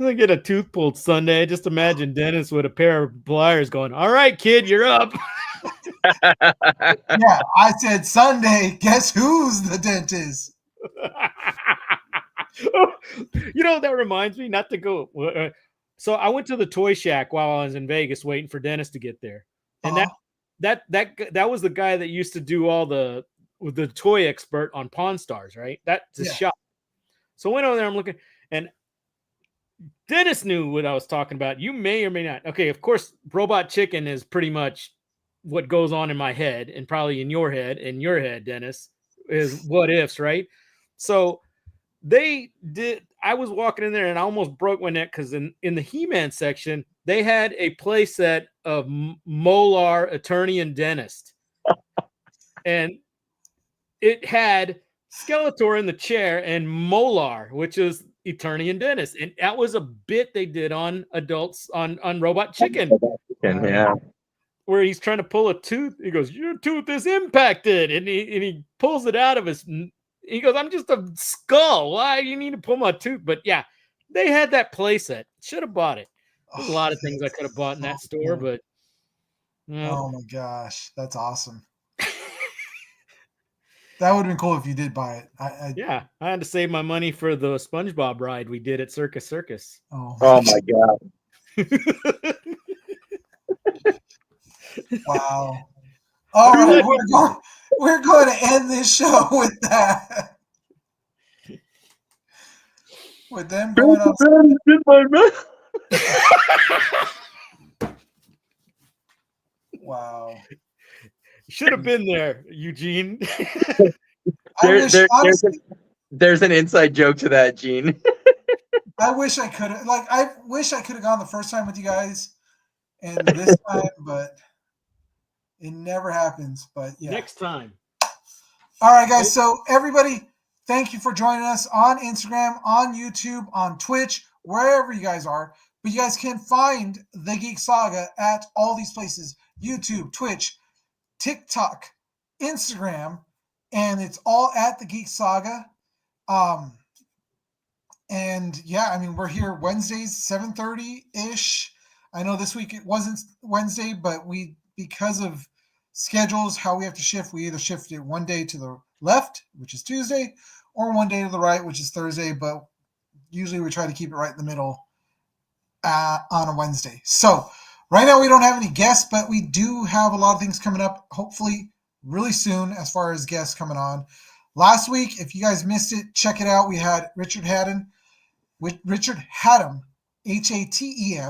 I get a tooth pulled Sunday. Just imagine Dennis with a pair of pliers going, "All right, kid, you're up." Yeah, I said Sunday. Guess who's the dentist? You know, that reminds me, not to go. So I went to the Toy Shack while I was in Vegas waiting for Dennis to get there. And that was the guy that used to do all the toy expert on Pawn Stars, right? That's his shop. So I went over there, I'm looking, and Dennis knew what I was talking about. You may or may not. Okay, of course, Robot Chicken is pretty much what goes on in my head, and probably in your head, Dennis, is what ifs, right? So I was walking in there and I almost broke my neck because in the He-Man section, they had a play set of Molar, Attorney and Dentist. And it had Skeletor in the chair and Molar, which is Attorney and Dentist. And that was a bit they did on adults on Robot Chicken. Yeah. Where he's trying to pull a tooth. He goes, "Your tooth is impacted." And he pulls it out of his. He goes, "I'm just a skull. Why do you need to pull my tooth?" But yeah, they had that play set. Should have bought it. There's a lot of things I could have bought in that store, but oh my gosh, that's awesome. That would have been cool if you did buy it. I Yeah, I had to save my money for the SpongeBob ride we did at Circus Circus. oh, Oh my god. wow. All right, we're going to end this show with that. With them going on. Wow. Should have been there, Eugene. There's an inside joke to that, Gene. I wish I could have. Like, I wish I could have gone the first time with you guys, and this time, but it never happens. But yeah. Next time. All right, guys. So everybody, thank you for joining us on Instagram, on YouTube, on Twitch, wherever you guys are. But you guys can find The Geek Saga at all these places: YouTube, Twitch, TikTok, Instagram, and it's all at The Geek Saga. And yeah, I mean, we're here Wednesdays, 7:30-ish. I know this week it wasn't Wednesday, but because of schedules, how we have to shift, we either shift it one day to the left, which is Tuesday, or one day to the right, which is Thursday. But usually we try to keep it right in the middle on a Wednesday. So right now we don't have any guests, but we do have a lot of things coming up, hopefully really soon as far as guests coming on. Last week, if you guys missed it, check it out. We had Richard Haddam, Hatem,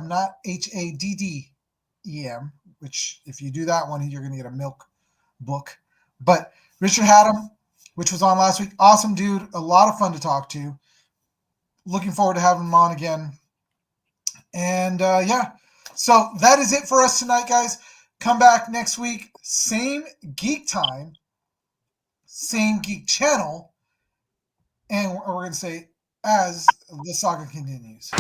not Haddem, which if you do that one, you're going to get a milk book. But Richard Haddam, which was on last week, awesome dude, a lot of fun to talk to. Looking forward to having him on again. And yeah, so that is it for us tonight, guys. Come back next week, same geek time, same geek channel, and we're going to say as the saga continues.